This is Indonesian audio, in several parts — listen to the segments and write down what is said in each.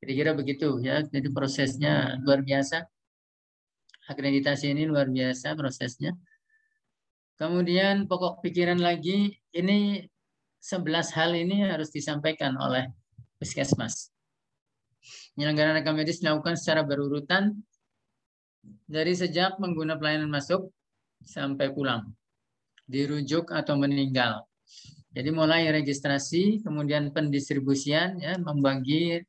Kira-kira begitu ya. Jadi prosesnya luar biasa. Akreditasi ini luar biasa prosesnya. Kemudian pokok pikiran lagi, ini 11 hal ini harus disampaikan oleh Puskesmas. Penyelenggaraan rekam medis dilakukan secara berurutan dari sejak pengguna pelayanan masuk sampai pulang, dirujuk atau meninggal. Jadi mulai registrasi, kemudian pendistribusian, ya, membagi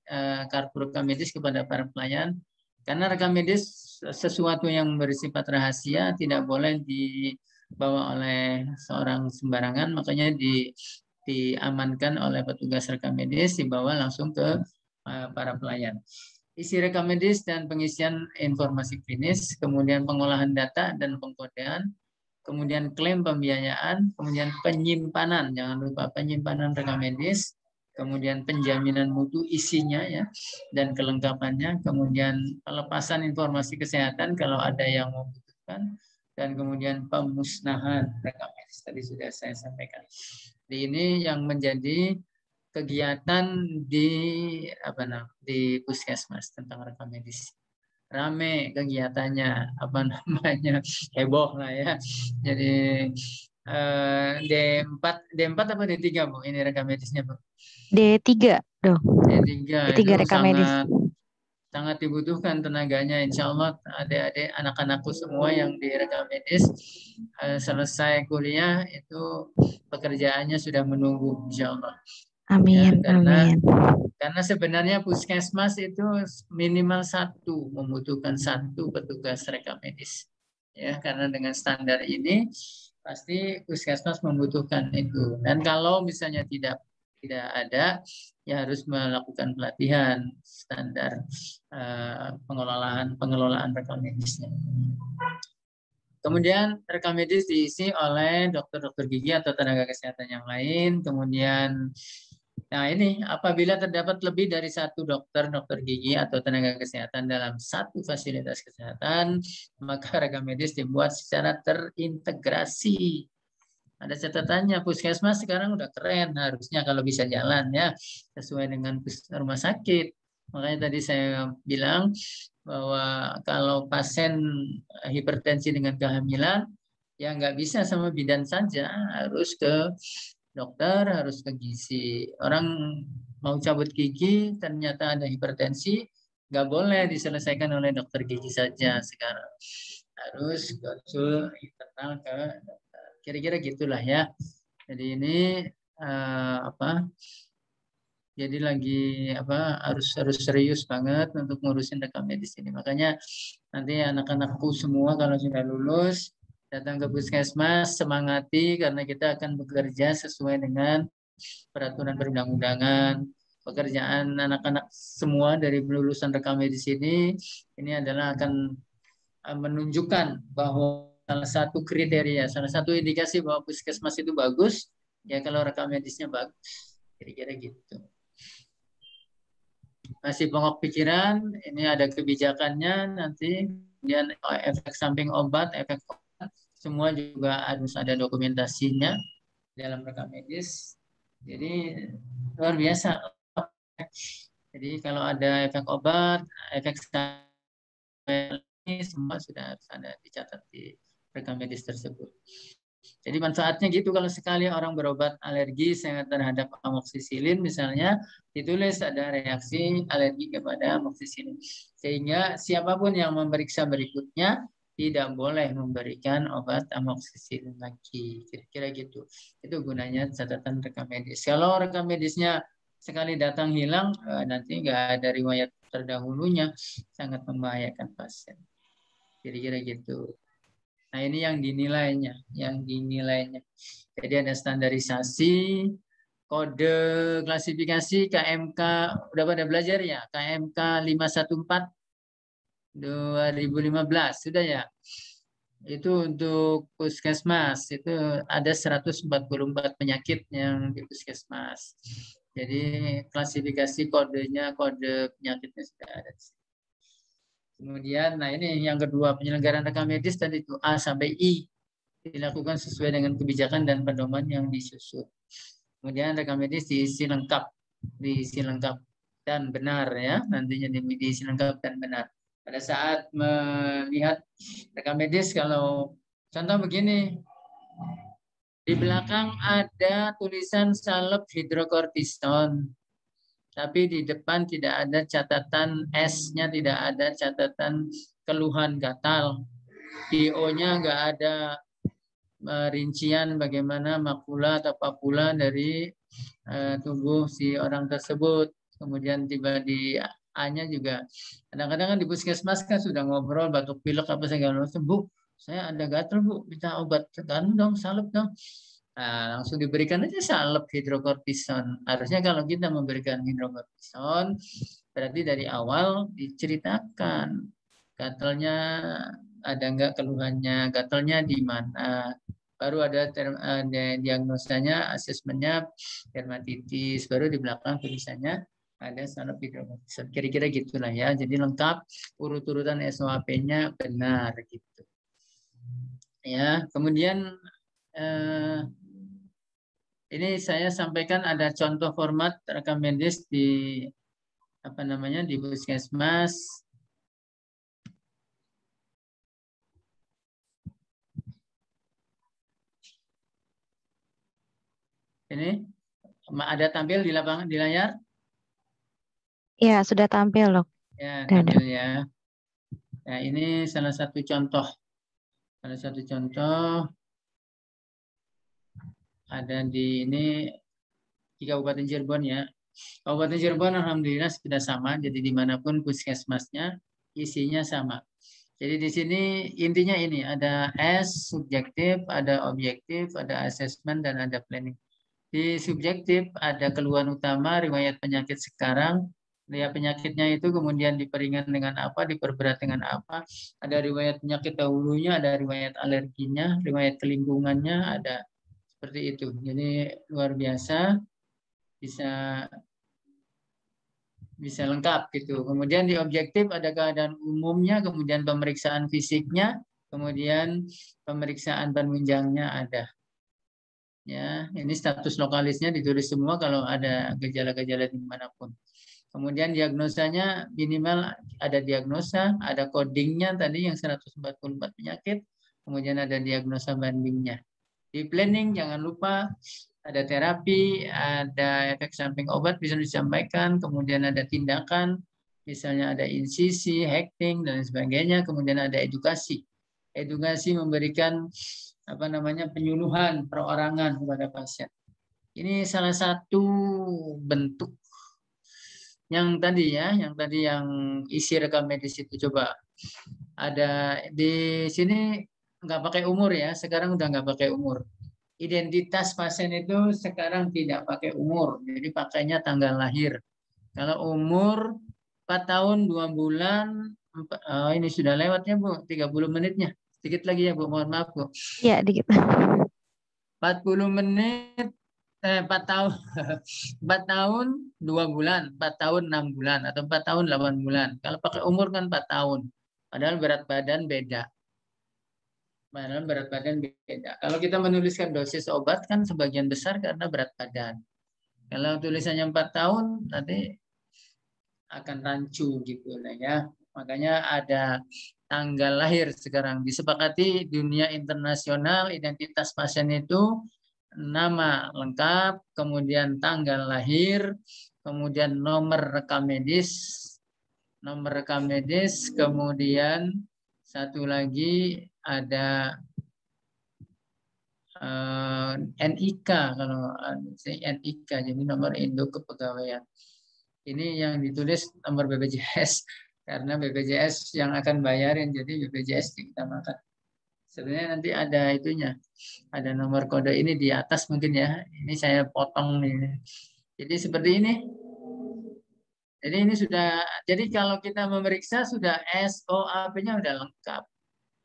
kartu rekam medis kepada para pelayan. Karena rekam medis sesuatu yang bersifat rahasia, tidak boleh dibawa oleh seorang sembarangan, makanya diamankan oleh petugas rekam medis, dibawa langsung ke para pelayan. Isi rekam medis dan pengisian informasi klinis, kemudian pengolahan data dan pengkodean, kemudian klaim pembiayaan, kemudian penyimpanan, jangan lupa penyimpanan rekam medis, kemudian penjaminan mutu isinya ya dan kelengkapannya, kemudian pelepasan informasi kesehatan kalau ada yang membutuhkan, dan kemudian pemusnahan rekam medis tadi sudah saya sampaikan. Ini yang menjadi kegiatan di Puskesmas tentang rekam medis. Rame kegiatannya, heboh lah ya. Jadi D4 apa D3 Bu? Ini rekam medisnya Bu. D3 dong. D3 D3 itu rekam medis. sangat dibutuhkan tenaganya. Insya Allah adik-adik anak-anakku semua yang di rekam medis selesai kuliah itu pekerjaannya sudah menunggu Insya Allah. Amin, Ya, amin. Karena sebenarnya Puskesmas itu minimal membutuhkan satu petugas rekam medis. Ya, karena dengan standar ini pasti Puskesmas membutuhkan itu. Dan kalau misalnya tidak ada, ya harus melakukan pelatihan standar pengelolaan rekam medisnya. Kemudian rekam medis diisi oleh dokter-dokter gigi atau tenaga kesehatan yang lain. Kemudian, nah ini apabila terdapat lebih dari satu dokter gigi atau tenaga kesehatan dalam satu fasilitas kesehatan, maka rekam medis dibuat secara terintegrasi. Ada catatannya, Puskesmas sekarang udah keren, harusnya kalau bisa jalan ya, sesuai dengan rumah sakit. Makanya tadi saya bilang bahwa kalau pasien hipertensi dengan kehamilan, ya nggak bisa sama bidan saja, harus ke dokter, harus ke gizi. Orang mau cabut gigi, ternyata ada hipertensi, nggak boleh diselesaikan oleh dokter gigi saja sekarang. Harus konsul internal ke dokter. Kira-kira gitulah ya. Jadi ini jadi lagi harus serius banget untuk ngurusin rekam medis ini. Makanya nanti anak-anakku semua kalau sudah lulus datang ke Puskesmas, semangati karena kita akan bekerja sesuai dengan peraturan perundang-undangan. Pekerjaan anak-anak semua dari lulusan rekam medis ini adalah akan menunjukkan bahwa salah satu kriteria, salah satu indikasi bahwa Puskesmas itu bagus, ya kalau rekam medisnya bagus. Kira-kira gitu. Masih pokok pikiran, ini ada kebijakannya nanti, kemudian efek samping obat, semua juga harus ada dokumentasinya dalam rekam medis. Jadi luar biasa. Jadi kalau ada efek obat, efek samping semua sudah harus ada dicatat di rekam medis tersebut. Jadi manfaatnya gitu, kalau sekali orang berobat alergi terhadap amoksisilin misalnya, ditulis ada reaksi alergi kepada amoksisilin. Sehingga siapapun yang memeriksa berikutnya tidak boleh memberikan obat amoksisilin lagi. Kira-kira gitu. Itu gunanya catatan rekam medis. Kalau rekam medisnya sekali datang hilang, nanti nggak ada riwayat terdahulunya, sangat membahayakan pasien. Kira-kira gitu. Nah, ini yang dinilainya. Jadi ada standarisasi, kode klasifikasi KMK, udah pada belajar ya? KMK 514 2015, sudah ya? Itu untuk Puskesmas, itu ada 144 penyakit yang di Puskesmas. Jadi klasifikasi kodenya, kode penyakitnya sudah ada. Kemudian, nah ini yang kedua, penyelenggaraan rekam medis tadi itu A sampai I dilakukan sesuai dengan kebijakan dan pedoman yang disusun. Kemudian rekam medis diisi lengkap. dan benar ya, nantinya diisi lengkap dan benar. Pada saat melihat rekam medis, kalau contoh begini, di belakang ada tulisan salep hidrokortison, tapi di depan tidak ada catatan S-nya, tidak ada catatan keluhan gatal. Di O-nya nggak ada rincian bagaimana makula atau papula dari tubuh si orang tersebut. Kemudian tiba di A-nya juga. Kadang-kadang kan di puskesmas kan sudah ngobrol batuk pilek apa segala macam. Bu, saya ada gatal Bu, minta obat kan dong, salep dong. Nah, langsung diberikan aja salep hidrokortison. Harusnya kalau kita memberikan hidrokortison, berarti dari awal diceritakan gatalnya ada enggak, keluhannya, gatalnya di mana. Baru ada diagnosanya, asesmennya dermatitis, baru di belakang tulisannya ada salep hidrokortison. Kira-kira gitulah ya. Jadi lengkap, urut-urutan SOAP-nya benar gitu. Ya, kemudian ini saya sampaikan ada contoh format rekam medis di di puskesmas. Ini ada tampil di lapangan, di layar? Ya, sudah tampil, Dok. Ya, tampil ya. Nah, ini salah satu contoh. Salah satu contoh ada di Kabupaten Cirebon ya. Kabupaten Cirebon alhamdulillah sudah sama, jadi dimanapun puskesmasnya isinya sama. Jadi di sini intinya ini ada S subjektif, ada objektif, ada asesmen dan ada planning. Di subjektif ada keluhan utama, riwayat penyakit sekarang, riwayat penyakitnya itu kemudian diperingan dengan apa, diperberat dengan apa, ada riwayat penyakit dahulunya, ada riwayat alerginya, riwayat kelingkungannya, ada seperti itu. Jadi luar biasa, bisa lengkap gitu. Kemudian di objektif ada keadaan umumnya, kemudian pemeriksaan fisiknya, kemudian pemeriksaan penunjangnya ada. Ya, ini status lokalisnya ditulis semua kalau ada gejala-gejala dimanapun. Kemudian diagnosanya minimal ada diagnosa, ada codingnya tadi yang 144 penyakit, kemudian ada diagnosa bandingnya. Di planning jangan lupa ada terapi, ada efek samping obat bisa disampaikan, kemudian ada tindakan, misalnya ada insisi, hacking dan sebagainya, kemudian ada edukasi. Edukasi memberikan penyuluhan perorangan kepada pasien. Ini salah satu bentuk yang tadi yang isi rekam medis itu. Coba ada di sini nggak pakai umur ya, sekarang udah nggak pakai umur. Identitas pasien itu sekarang tidak pakai umur, jadi pakainya tanggal lahir. Kalau umur 4 tahun 2 bulan, ini sudah lewatnya Bu, 30 menitnya. Sedikit lagi ya Bu, mohon maaf Bu. Iya, dikit. 40 menit, 4 tahun, 4 tahun 2 bulan, 4 tahun 6 bulan, atau 4 tahun 8 bulan. Kalau pakai umur kan 4 tahun. Padahal berat badan beda. Kalau kita menuliskan dosis obat kan sebagian besar karena berat badan. Kalau tulisannya 4 tahun, nanti akan rancu gitu lah ya. Makanya ada tanggal lahir sekarang. Disepakati dunia internasional, identitas pasien itu nama lengkap, kemudian tanggal lahir, kemudian nomor rekam medis, kemudian satu lagi ada NIK, kalau NIK, jadi nomor induk kepegawaian. Ini yang ditulis nomor BPJS karena BPJS yang akan bayarin, jadi BPJS diutamakan. Sebenarnya nanti ada itunya, ada nomor kode ini di atas mungkin ya. Ini saya potong nih. Jadi seperti ini. Jadi ini sudah. Jadi kalau kita memeriksa sudah SOAP-nya sudah lengkap.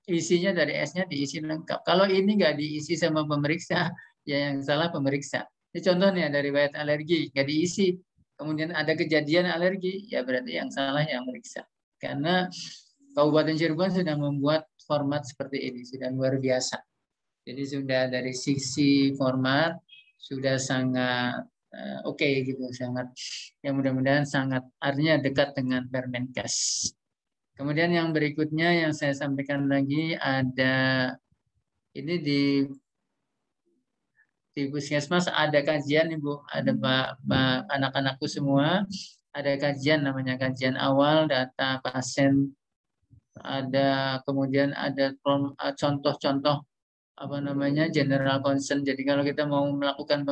Isinya dari S-nya diisi lengkap. Kalau ini nggak diisi sama pemeriksa, ya yang salah pemeriksa. Ini contohnya dari riwayat alergi nggak diisi. Kemudian ada kejadian alergi, ya berarti yang salah yang meriksa. Karena Kabupaten Cirebon sudah membuat format seperti ini, sudah luar biasa. Jadi sudah dari sisi format sudah sangat oke gitu, sangat, ya mudah-mudahan sangat, artinya dekat dengan Permenkes. Kemudian yang berikutnya yang saya sampaikan lagi ada ini di Puskesmas ada kajian Ibu, ada anak-anakku semua, ada kajian namanya kajian awal data pasien, ada kemudian ada contoh-contoh apa namanya general concern. Jadi kalau kita mau melakukan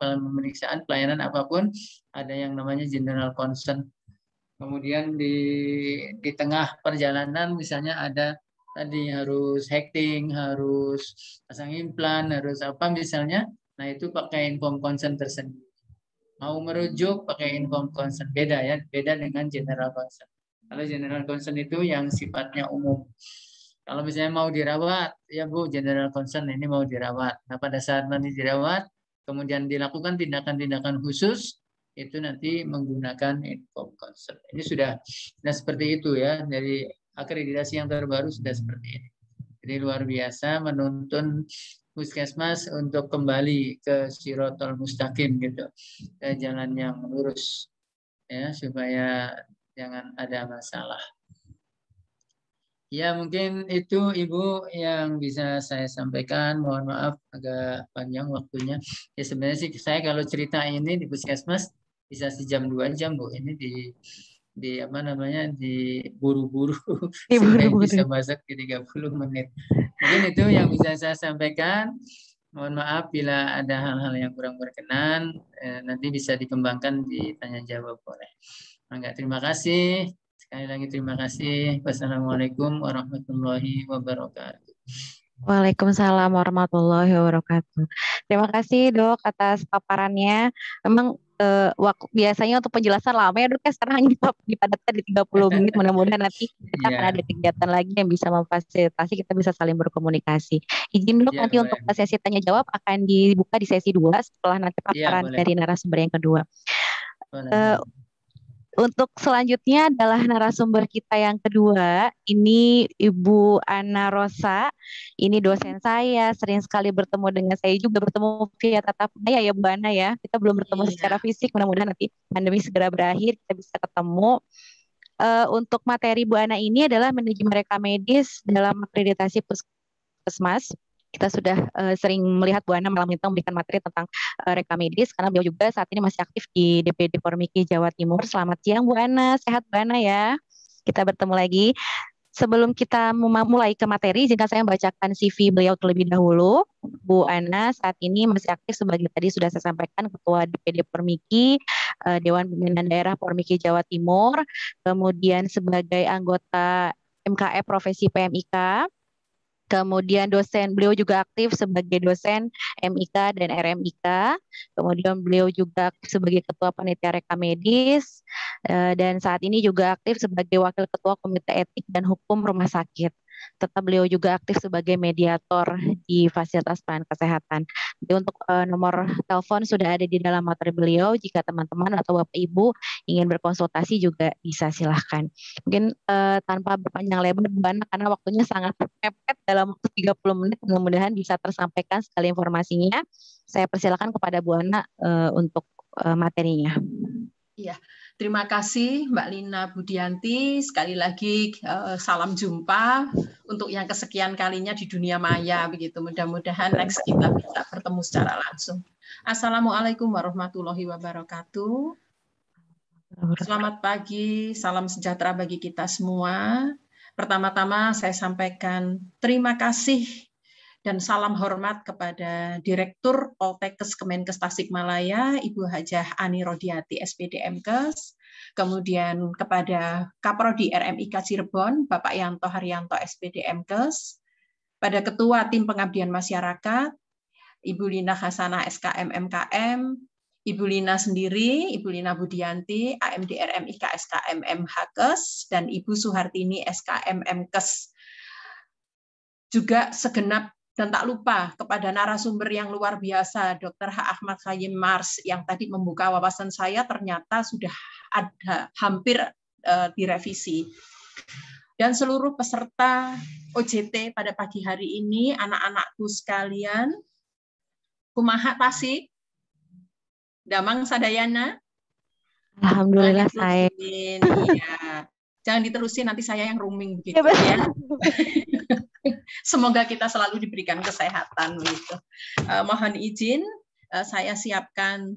pemeriksaan pelayanan apapun ada yang namanya general concern. Kemudian di tengah perjalanan misalnya ada tadi harus hecting, harus pasang implan, harus apa misalnya. Nah, itu pakai inform consent tersendiri. Mau merujuk pakai inform consent, beda ya, beda dengan general consent. Kalau general consent itu yang sifatnya umum. Kalau misalnya mau dirawat, ya Bu, general concern ini mau dirawat. Nah, pada saat nanti dirawat, kemudian dilakukan tindakan-tindakan khusus, itu nanti menggunakan inform consent. Ini sudah seperti itu ya, dari akreditasi yang terbaru sudah seperti ini. Jadi luar biasa menuntun Puskesmas untuk kembali ke Sirotol Mustaqim gitu, ke jalan yang lurus ya, supaya jangan ada masalah. Ya mungkin itu Ibu yang bisa saya sampaikan. Mohon maaf agak panjang waktunya. Ya sebenarnya sih saya kalau cerita ini di Puskesmas bisa sejam 2 jam Bu. Ini di apa namanya di buru-buru sehingga bisa masuk di 30 menit. Mungkin itu yang bisa saya sampaikan. Mohon maaf bila ada hal-hal yang kurang berkenan, nanti bisa dikembangkan di tanya jawab boleh. Enggak, terima kasih. Sekali lagi terima kasih. Wassalamualaikum warahmatullahi wabarakatuh. Waalaikumsalam warahmatullahi wabarakatuh. Terima kasih Dok atas paparannya. Memang biasanya untuk penjelasan lama ya Dok ya, sekarang hanya dipadatkan di 30 menit. Mudah-mudahan nanti kita akan ada kegiatan lagi yang bisa memfasilitasi, kita bisa saling berkomunikasi. Izin Dok, nanti untuk sesi tanya jawab akan dibuka di sesi 2 setelah nanti paparan dari narasumber yang kedua. Untuk selanjutnya adalah narasumber kita yang kedua, ini Ibu Ana Rosa. Ini dosen saya, sering sekali bertemu dengan saya juga, bertemu via tatap muka ya Bu Ana ya. Kita belum bertemu secara fisik, mudah-mudahan nanti pandemi segera berakhir, kita bisa ketemu. Untuk materi Bu Ana ini adalah manajemen rekam medis dalam akreditasi Puskesmas. Kita sudah sering melihat Bu Ana malam itu memberikan materi tentang rekam medis karena beliau juga saat ini masih aktif di DPD Formiki Jawa Timur. Selamat siang Bu Ana, sehat Bu Ana ya. Kita bertemu lagi. Sebelum kita mulai ke materi, izinkan saya membacakan CV beliau terlebih dahulu. Bu Ana saat ini masih aktif sebagai tadi sudah saya sampaikan Ketua DPD Formiki, Dewan Pimpinan Daerah Formiki Jawa Timur, kemudian sebagai anggota MKE Profesi PMIK. Kemudian beliau juga aktif sebagai dosen MIK dan RMIK. Kemudian beliau juga aktif sebagai ketua panitia rekam medis dan saat ini juga aktif sebagai wakil ketua komite etik dan hukum rumah sakit. Tetap beliau juga aktif sebagai mediator di fasilitas pelayanan kesehatan. Jadi untuk nomor telepon sudah ada di dalam materi beliau. Jika teman-teman atau Bapak Ibu ingin berkonsultasi juga bisa silahkan. Mungkin tanpa berpanjang lebar karena waktunya sangat mepet dalam waktu 30 menit, mudah-mudahan bisa tersampaikan sekali informasinya. Saya persilakan kepada Bu Ana untuk materinya. Iya, terima kasih Mbak Lina Budianti. Sekali lagi salam jumpa untuk yang kesekian kalinya di dunia maya begitu. Mudah-mudahan next kita bisa bertemu secara langsung. Assalamualaikum warahmatullahi wabarakatuh. Selamat pagi, salam sejahtera bagi kita semua. Pertama-tama saya sampaikan terima kasih dan salam hormat kepada Direktur Poltekkes Kemenkes Tasikmalaya, Ibu Hajah Ani Rodiati, SPD MKes, kemudian kepada Kaprodi RMIK Cirebon, Bapak Yanto Haryanto, SPD MKes, pada Ketua Tim Pengabdian Masyarakat, Ibu Lina Hasanah, SKM MKM, Ibu Lina sendiri, Ibu Lina Budianti, AMD RMIK SKM MHkes, dan Ibu Suhartini SKM MKes. Juga segenap dan tak lupa kepada narasumber yang luar biasa, Dr. H. Ahmad Khayyim Mars, yang tadi membuka wawasan saya ternyata sudah ada hampir direvisi. Dan seluruh peserta OJT pada pagi hari ini, anak-anakku sekalian, kumaha tasik, Damang Sadayana? Alhamdulillah saya. Iya. Jangan diterusin, nanti saya yang rooming begitu Ya, ya. Semoga kita selalu diberikan kesehatan begitu. Mohon izin, saya siapkan.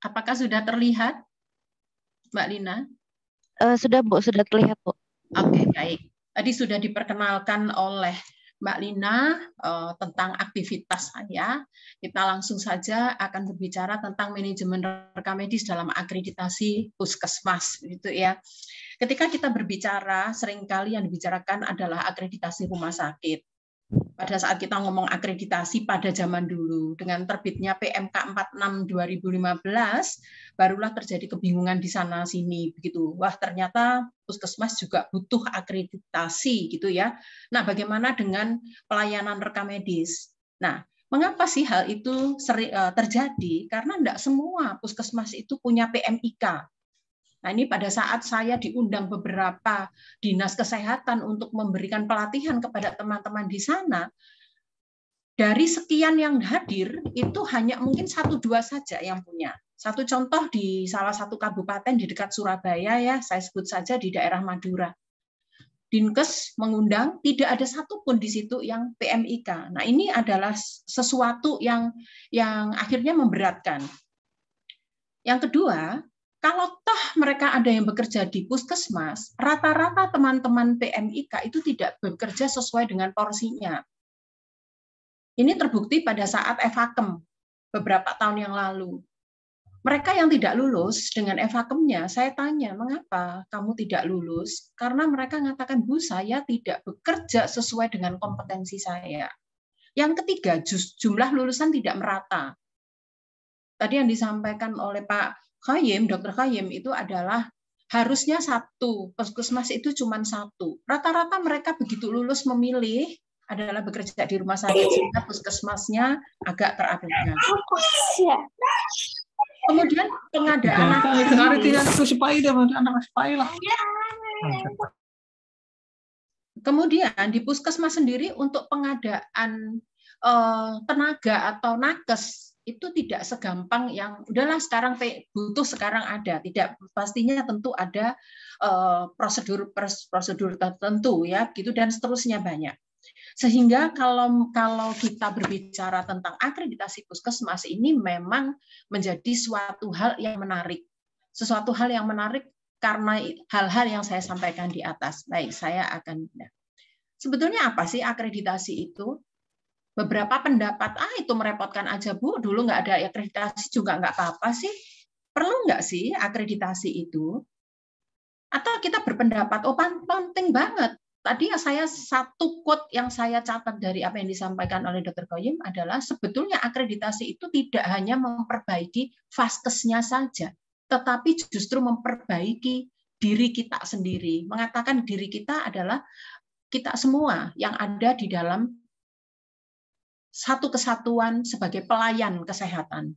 Apakah sudah terlihat, Mbak Lina? Sudah Bu, sudah terlihat Bu. Oke, baik. Tadi sudah diperkenalkan oleh Mbak Lina tentang aktivitas saya. Kita langsung saja akan berbicara tentang manajemen rekam medis dalam akreditasi puskesmas, gitu ya. Ketika kita berbicara, seringkali yang dibicarakan adalah akreditasi rumah sakit. Pada saat kita ngomong akreditasi pada zaman dulu, dengan terbitnya PMK 46 2015, barulah terjadi kebingungan di sana sini begitu. Wah, ternyata puskesmas juga butuh akreditasi gitu ya. Nah, bagaimana dengan pelayanan rekam medis? Nah, mengapa sih hal itu terjadi? Karena tidak semua puskesmas itu punya PMIK. Nah, ini pada saat saya diundang beberapa dinas kesehatan untuk memberikan pelatihan kepada teman-teman di sana, dari sekian yang hadir, itu hanya mungkin 1-2 saja yang punya. Satu contoh di salah satu kabupaten di dekat Surabaya, ya, saya sebut saja di daerah Madura. Dinkes mengundang, tidak ada satupun di situ yang PMIK. Nah, ini adalah sesuatu yang akhirnya memberatkan. Yang kedua, kalau toh mereka ada yang bekerja di puskesmas, rata-rata teman-teman PMIK itu tidak bekerja sesuai dengan porsinya. Ini terbukti pada saat evakem beberapa tahun yang lalu. Mereka yang tidak lulus dengan evakemnya, saya tanya, mengapa kamu tidak lulus? Karena mereka mengatakan, Bu, saya tidak bekerja sesuai dengan kompetensi saya. Yang ketiga, jumlah lulusan tidak merata. Tadi yang disampaikan oleh Pak Khayyim, Dr. Khayyim, itu adalah harusnya 1, puskesmas itu cuma 1. Rata-rata mereka begitu lulus memilih adalah bekerja di rumah sakit, sehingga puskesmasnya agak terabaikan. Kemudian pengadaan kemudian di puskesmas sendiri untuk pengadaan tenaga atau nakes itu tidak segampang yang udahlah sekarang butuh sekarang ada, tidak, pastinya tentu ada prosedur tertentu ya gitu, dan seterusnya banyak. Sehingga kalau kita berbicara tentang akreditasi puskesmas ini memang menjadi suatu hal yang menarik. Sesuatu hal yang menarik karena hal-hal yang saya sampaikan di atas. Baik, saya akan. Sebetulnya apa sih akreditasi itu? Beberapa pendapat, itu merepotkan aja Bu, dulu nggak ada akreditasi juga nggak apa-apa sih. Perlu nggak sih akreditasi itu? Atau kita berpendapat, oh penting banget. Tadi saya satu quote yang saya catat dari apa yang disampaikan oleh Dr. Khayyim adalah sebetulnya akreditasi itu tidak hanya memperbaiki vaskesnya saja, tetapi justru memperbaiki diri kita sendiri. Mengatakan diri kita adalah kita semua yang ada di dalam satu kesatuan sebagai pelayan kesehatan.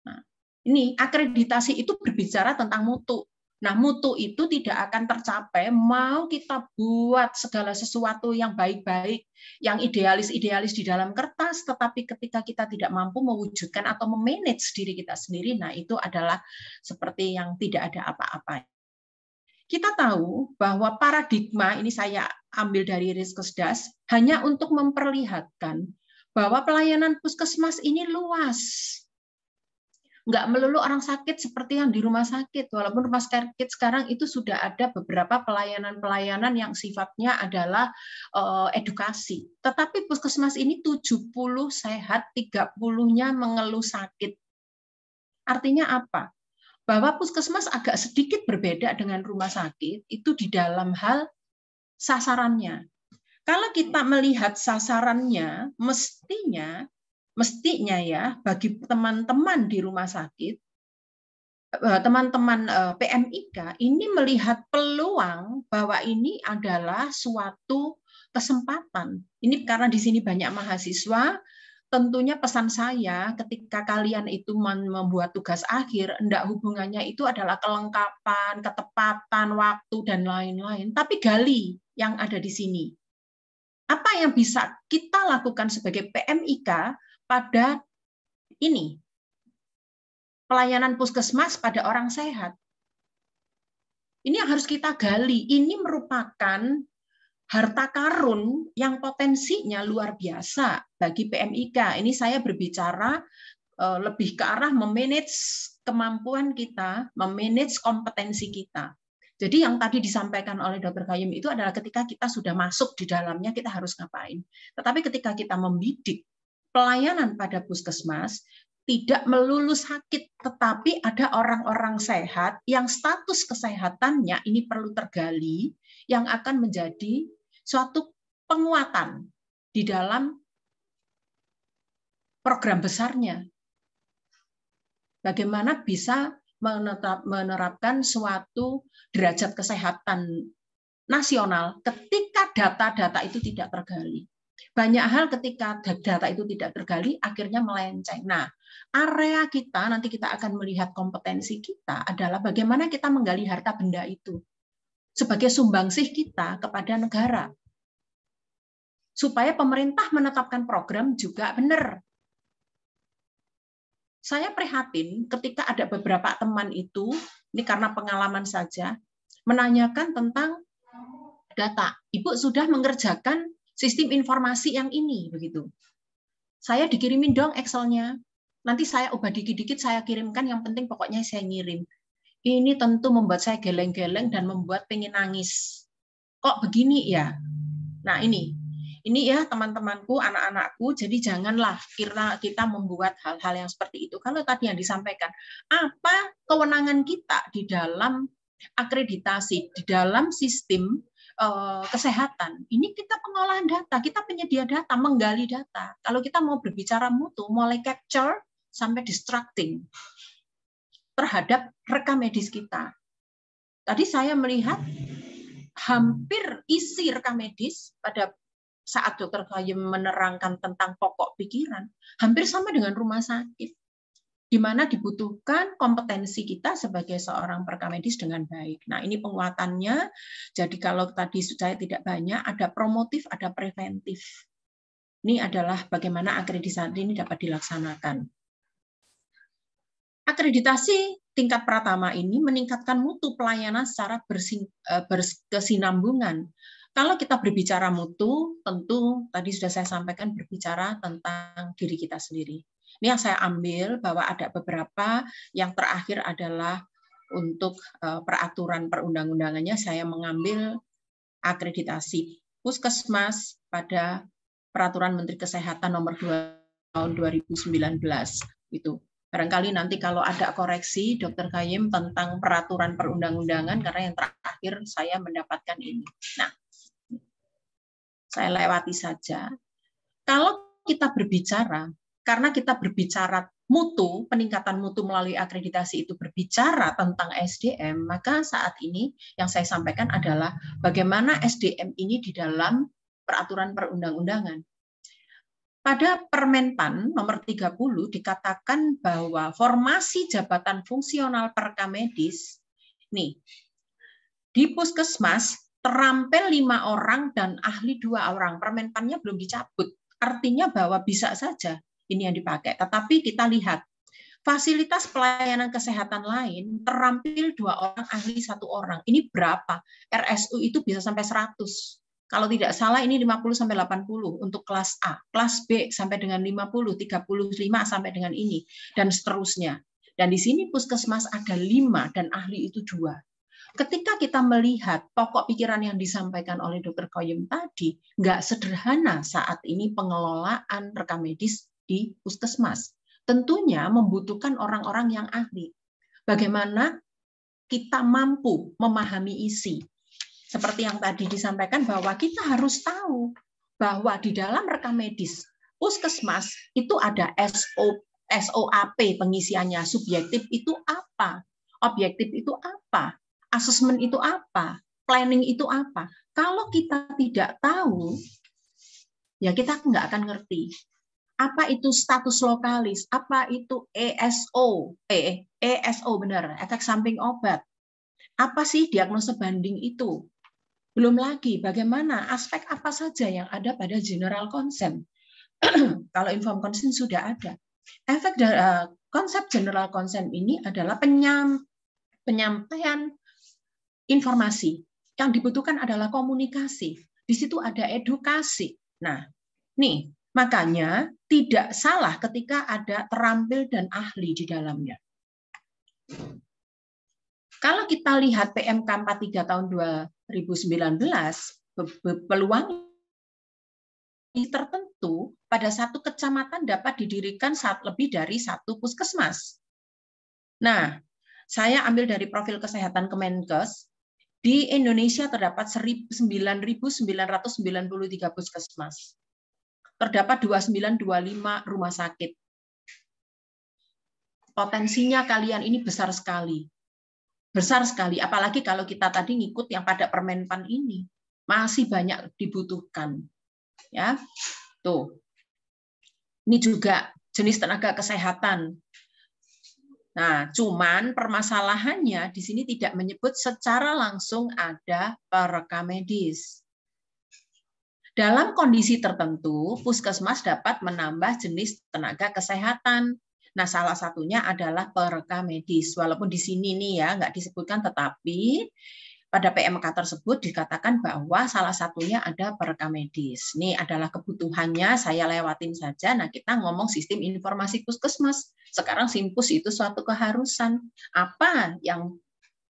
Nah, ini akreditasi itu berbicara tentang mutu. Nah, mutu itu tidak akan tercapai mau kita buat segala sesuatu yang baik-baik, yang idealis-idealis di dalam kertas, tetapi ketika kita tidak mampu mewujudkan atau memanage diri kita sendiri, nah itu adalah seperti yang tidak ada apa-apa. Kita tahu bahwa paradigma, ini saya ambil dari Riskesdas, hanya untuk memperlihatkan bahwa pelayanan puskesmas ini luas. Nggak melulu orang sakit seperti yang di rumah sakit, walaupun rumah sakit sekarang itu sudah ada beberapa pelayanan-pelayanan yang sifatnya adalah edukasi. Tetapi puskesmas ini 70 sehat, 30-nya mengeluh sakit. Artinya apa? bahwa puskesmas agak sedikit berbeda dengan rumah sakit itu di dalam hal sasarannya. Kalau kita melihat sasarannya, mestinya ya bagi teman-teman di rumah sakit, teman-teman PMIK ini melihat peluang bahwa ini adalah suatu kesempatan. Ini karena di sini banyak mahasiswa. Tentunya pesan saya ketika kalian itu membuat tugas akhir, enggak hubungannya itu adalah kelengkapan, ketepatan, waktu, dan lain-lain. Tapi gali yang ada di sini. Apa yang bisa kita lakukan sebagai PMIK pada ini? Pelayanan puskesmas pada orang sehat. Ini yang harus kita gali. Ini merupakan harta karun yang potensinya luar biasa bagi PMIK. Ini saya berbicara lebih ke arah memanage kemampuan kita, memanage kompetensi kita. Jadi yang tadi disampaikan oleh Dr. Gayem itu adalah ketika kita sudah masuk di dalamnya kita harus ngapain. Tetapi ketika kita membidik pelayanan pada puskesmas, tidak melulu sakit, tetapi ada orang-orang sehat yang status kesehatannya ini perlu tergali, yang akan menjadi suatu penguatan di dalam program besarnya. Bagaimana bisa menerapkan suatu derajat kesehatan nasional ketika data-data itu tidak tergali. Banyak hal ketika data itu tidak tergali, akhirnya melenceng. Nah, area kita, nanti kita akan melihat kompetensi kita adalah bagaimana kita menggali harta benda itu sebagai sumbangsih kita kepada negara. Supaya pemerintah menetapkan program juga benar. Saya prihatin ketika ada beberapa teman itu, ini karena pengalaman saja, menanyakan tentang data. Ibu sudah mengerjakan sistem informasi yang ini, begitu. Saya dikirimin dong Excel-nya. Nanti saya ubah dikit-dikit, saya kirimkan, yang penting pokoknya saya ngirim. Ini tentu membuat saya geleng-geleng dan membuat pengen nangis. Kok begini ya? Nah ini ya teman-temanku, anak-anakku, jadi janganlah kita membuat hal-hal yang seperti itu. Kalau tadi yang disampaikan, apa kewenangan kita di dalam akreditasi, di dalam sistem kesehatan, ini kita pengolahan data, kita penyedia data, menggali data. Kalau kita mau berbicara mutu, mulai capture sampai distracting terhadap rekam medis kita. Tadi saya melihat hampir isi rekam medis pada saat Dr. Gayem menerangkan tentang pokok pikiran, hampir sama dengan rumah sakit, di mana dibutuhkan kompetensi kita sebagai seorang perekam medis dengan baik. Nah, ini penguatannya. Jadi kalau tadi saya tidak banyak, ada promotif, ada preventif. Ini adalah bagaimana akreditasi ini dapat dilaksanakan. Akreditasi tingkat pertama ini meningkatkan mutu pelayanan secara berkesinambungan. Kalau kita berbicara mutu, tentu tadi sudah saya sampaikan berbicara tentang diri kita sendiri. Ini yang saya ambil bahwa ada beberapa, yang terakhir adalah untuk peraturan perundang-undangannya, saya mengambil akreditasi puskesmas pada Peraturan Menteri Kesehatan nomor 2 tahun 2019. Itu. Barangkali nanti kalau ada koreksi Dr. Gayem tentang peraturan perundang-undangan, karena yang terakhir saya mendapatkan ini. Nah, saya lewati saja. Kalau kita berbicara, karena kita berbicara mutu, peningkatan mutu melalui akreditasi itu berbicara tentang SDM, maka saat ini yang saya sampaikan adalah bagaimana SDM ini di dalam peraturan perundang-undangan. Pada Permenpan nomor 30 dikatakan bahwa formasi jabatan fungsional perekam medis, nih, di puskesmas terampil 5 orang dan ahli 2 orang. Permenpannya belum dicabut. Artinya bahwa bisa saja ini yang dipakai. Tetapi kita lihat, fasilitas pelayanan kesehatan lain terampil 2 orang, ahli 1 orang. Ini berapa? RSU itu bisa sampai 100. Kalau tidak salah ini 50-80 untuk kelas A, kelas B sampai dengan 50, 35 sampai dengan ini, dan seterusnya. Dan di sini puskesmas ada 5 dan ahli itu 2. Ketika kita melihat pokok pikiran yang disampaikan oleh Dr. Gayem tadi, nggak sederhana saat ini pengelolaan rekam medis di puskesmas. Tentunya membutuhkan orang-orang yang ahli. bagaimana kita mampu memahami isi. Seperti yang tadi disampaikan bahwa kita harus tahu bahwa di dalam rekam medis puskesmas itu ada SOAP pengisiannya. Subjektif itu apa? Objektif itu apa? Asesmen itu apa? Planning itu apa? Kalau kita tidak tahu, ya kita nggak akan ngerti. Apa itu status lokalis? Apa itu ESO benar, efek samping obat. Apa sih diagnosa banding itu? Belum lagi bagaimana aspek apa saja yang ada pada general consent. Kalau informed consent sudah ada. Efek konsep general consent ini adalah penyampaian informasi. Yang dibutuhkan adalah komunikasi. Di situ ada edukasi. Nah, nih, makanya tidak salah ketika ada terampil dan ahli di dalamnya. Kalau kita lihat PMK 43 tahun 2019, peluang tertentu pada satu kecamatan dapat didirikan lebih dari satu puskesmas. Nah, saya ambil dari profil kesehatan Kemenkes, di Indonesia terdapat 9.993 puskesmas. Terdapat 2925 rumah sakit. Potensinya kalian ini besar sekali. Besar sekali, apalagi kalau kita tadi ngikut yang pada Permenpan ini. Masih banyak dibutuhkan. Ya, tuh. Ini juga jenis tenaga kesehatan. Nah, cuman permasalahannya di sini tidak menyebut secara langsung ada perekam medis. Dalam kondisi tertentu, puskesmas dapat menambah jenis tenaga kesehatan. Nah, salah satunya adalah perekam medis. Walaupun di sini nih ya nggak disebutkan, tetapi pada PMK tersebut dikatakan bahwa salah satunya ada perekam medis. Ini adalah kebutuhannya, saya lewatin saja. Nah, kita ngomong sistem informasi puskesmas. Sekarang Simpus itu suatu keharusan. Apa yang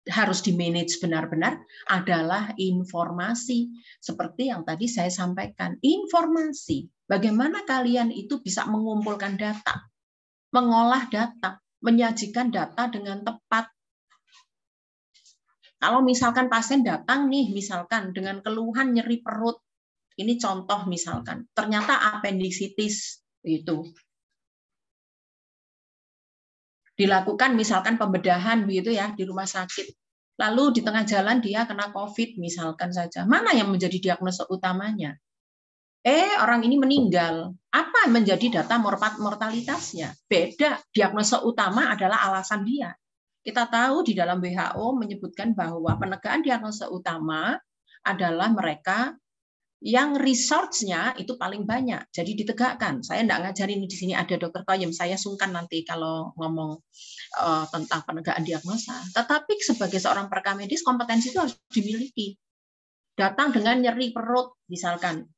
harus di-manage benar-benar adalah informasi. Seperti yang tadi saya sampaikan, informasi. Bagaimana kalian itu bisa mengumpulkan data, mengolah data, menyajikan data dengan tepat. Kalau misalkan pasien datang nih, misalkan dengan keluhan nyeri perut, ini contoh misalkan, ternyata appendicitis itu. Dilakukan misalkan pembedahan begitu ya di rumah sakit. Lalu di tengah jalan dia kena COVID misalkan saja. Mana yang menjadi diagnosa utamanya? Orang ini meninggal. Apa menjadi data mortalitasnya? Beda. Diagnosa utama adalah alasan dia. Kita tahu di dalam WHO menyebutkan bahwa penegakan diagnosa utama adalah mereka yang research-nya itu paling banyak. Jadi ditegakkan. Saya enggak ngajarin di sini ada Dr. Toyem. Saya sungkan nanti kalau ngomong tentang penegakan diagnosa. Tetapi sebagai seorang perekam medis, kompetensi itu harus dimiliki. Datang dengan nyeri perut, misalkan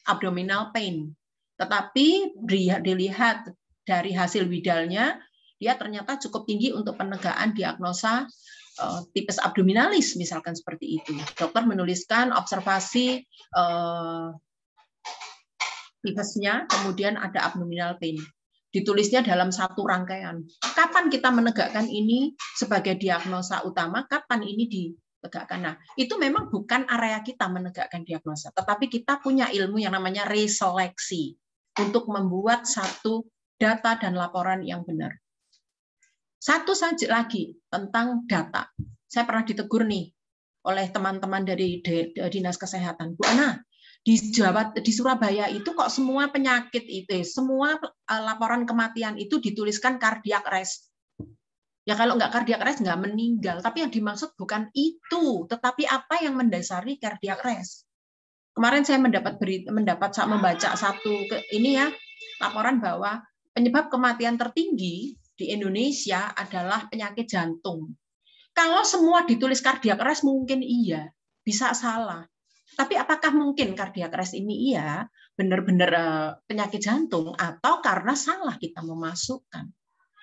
abdominal pain. Tetapi dilihat dari hasil widalnya, dia ternyata cukup tinggi untuk penegakan diagnosa tipes abdominalis, misalkan seperti itu. Dokter menuliskan observasi tipesnya, kemudian ada abdominal pain. Ditulisnya dalam satu rangkaian. Kapan kita menegakkan ini sebagai diagnosa utama? Kapan ini ditegakkan? Nah, itu memang bukan area kita menegakkan diagnosa, tetapi kita punya ilmu yang namanya reseleksi untuk membuat satu data dan laporan yang benar. Satu saja lagi tentang data. Saya pernah ditegur nih oleh teman-teman dari Dinas Kesehatan. Bu Ana, di Surabaya itu kok semua penyakit itu, semua laporan kematian itu dituliskan cardiac arrest. Ya kalau nggak cardiac arrest nggak meninggal. Tapi yang dimaksud bukan itu, tetapi apa yang mendasari cardiac arrest. Kemarin saya membaca satu ini ya laporan bahwa penyebab kematian tertinggi di Indonesia adalah penyakit jantung. Kalau semua ditulis cardiac arrest mungkin iya, bisa salah. Tapi apakah mungkin cardiac arrest ini iya benar-benar penyakit jantung atau karena salah kita memasukkan?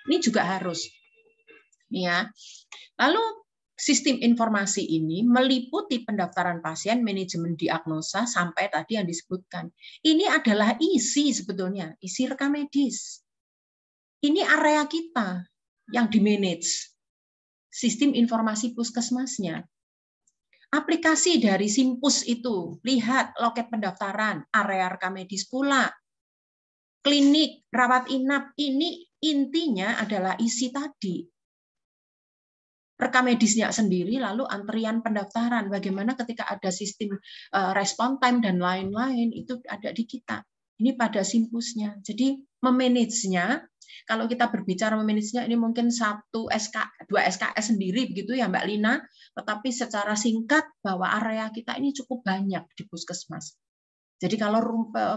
Ini juga harus. Ya. Lalu sistem informasi ini meliputi pendaftaran pasien, manajemen diagnosa sampai tadi yang disebutkan. Ini adalah isi sebetulnya, isi rekam medis. Ini area kita. yang di-manage, sistem informasi puskesmasnya. Aplikasi dari Simpus itu, lihat loket pendaftaran, area rekam medis pula, klinik, rawat inap, ini intinya adalah isi tadi. Rekam medisnya sendiri, lalu antrian pendaftaran, bagaimana ketika ada sistem respon time dan lain-lain, itu ada di kita. Ini pada Simpusnya. Jadi memanagenya, kalau kita berbicara memanagenya, ini mungkin 2 SKS sendiri begitu ya Mbak Lina, tetapi secara singkat bahwa area kita ini cukup banyak di puskesmas. Jadi kalau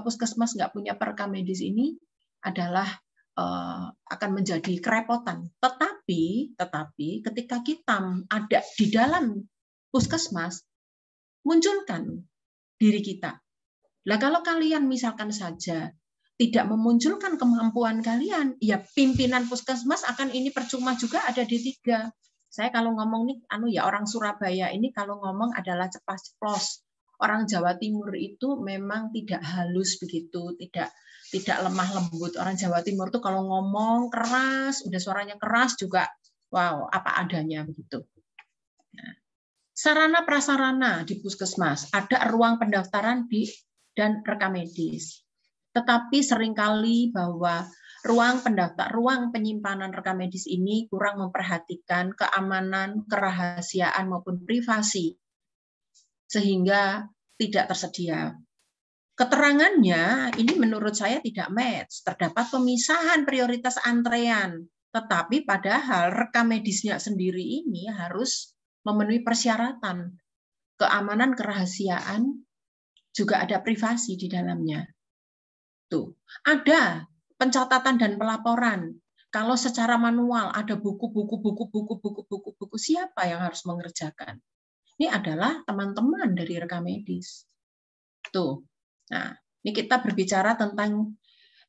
puskesmas nggak punya perekam medis ini adalah akan menjadi kerepotan. Tetapi ketika kita ada di dalam puskesmas, munculkan diri kita. Nah, kalau kalian misalkan saja tidak memunculkan kemampuan kalian, ya pimpinan puskesmas akan ini percuma juga ada di 3. Saya kalau ngomong nih, ya orang Surabaya ini kalau ngomong adalah ceplas-ceplos. Orang Jawa Timur itu memang tidak halus begitu, tidak lemah lembut. Orang Jawa Timur itu kalau ngomong keras, udah suaranya keras juga, wow, apa adanya begitu. Nah, sarana prasarana di puskesmas, ada ruang pendaftaran dan rekam medis. Tetapi seringkali bahwa ruang penyimpanan rekam medis ini kurang memperhatikan keamanan, kerahasiaan maupun privasi, sehingga tidak tersedia. Keterangannya ini menurut saya tidak match. Terdapat pemisahan prioritas antrean, tetapi padahal rekam medisnya sendiri ini harus memenuhi persyaratan keamanan, kerahasiaan, juga ada privasi di dalamnya. Tuh, ada pencatatan dan pelaporan. Kalau secara manual ada buku, siapa yang harus mengerjakan? Ini adalah teman-teman dari rekam medis. Tuh. Nah, ini kita berbicara tentang,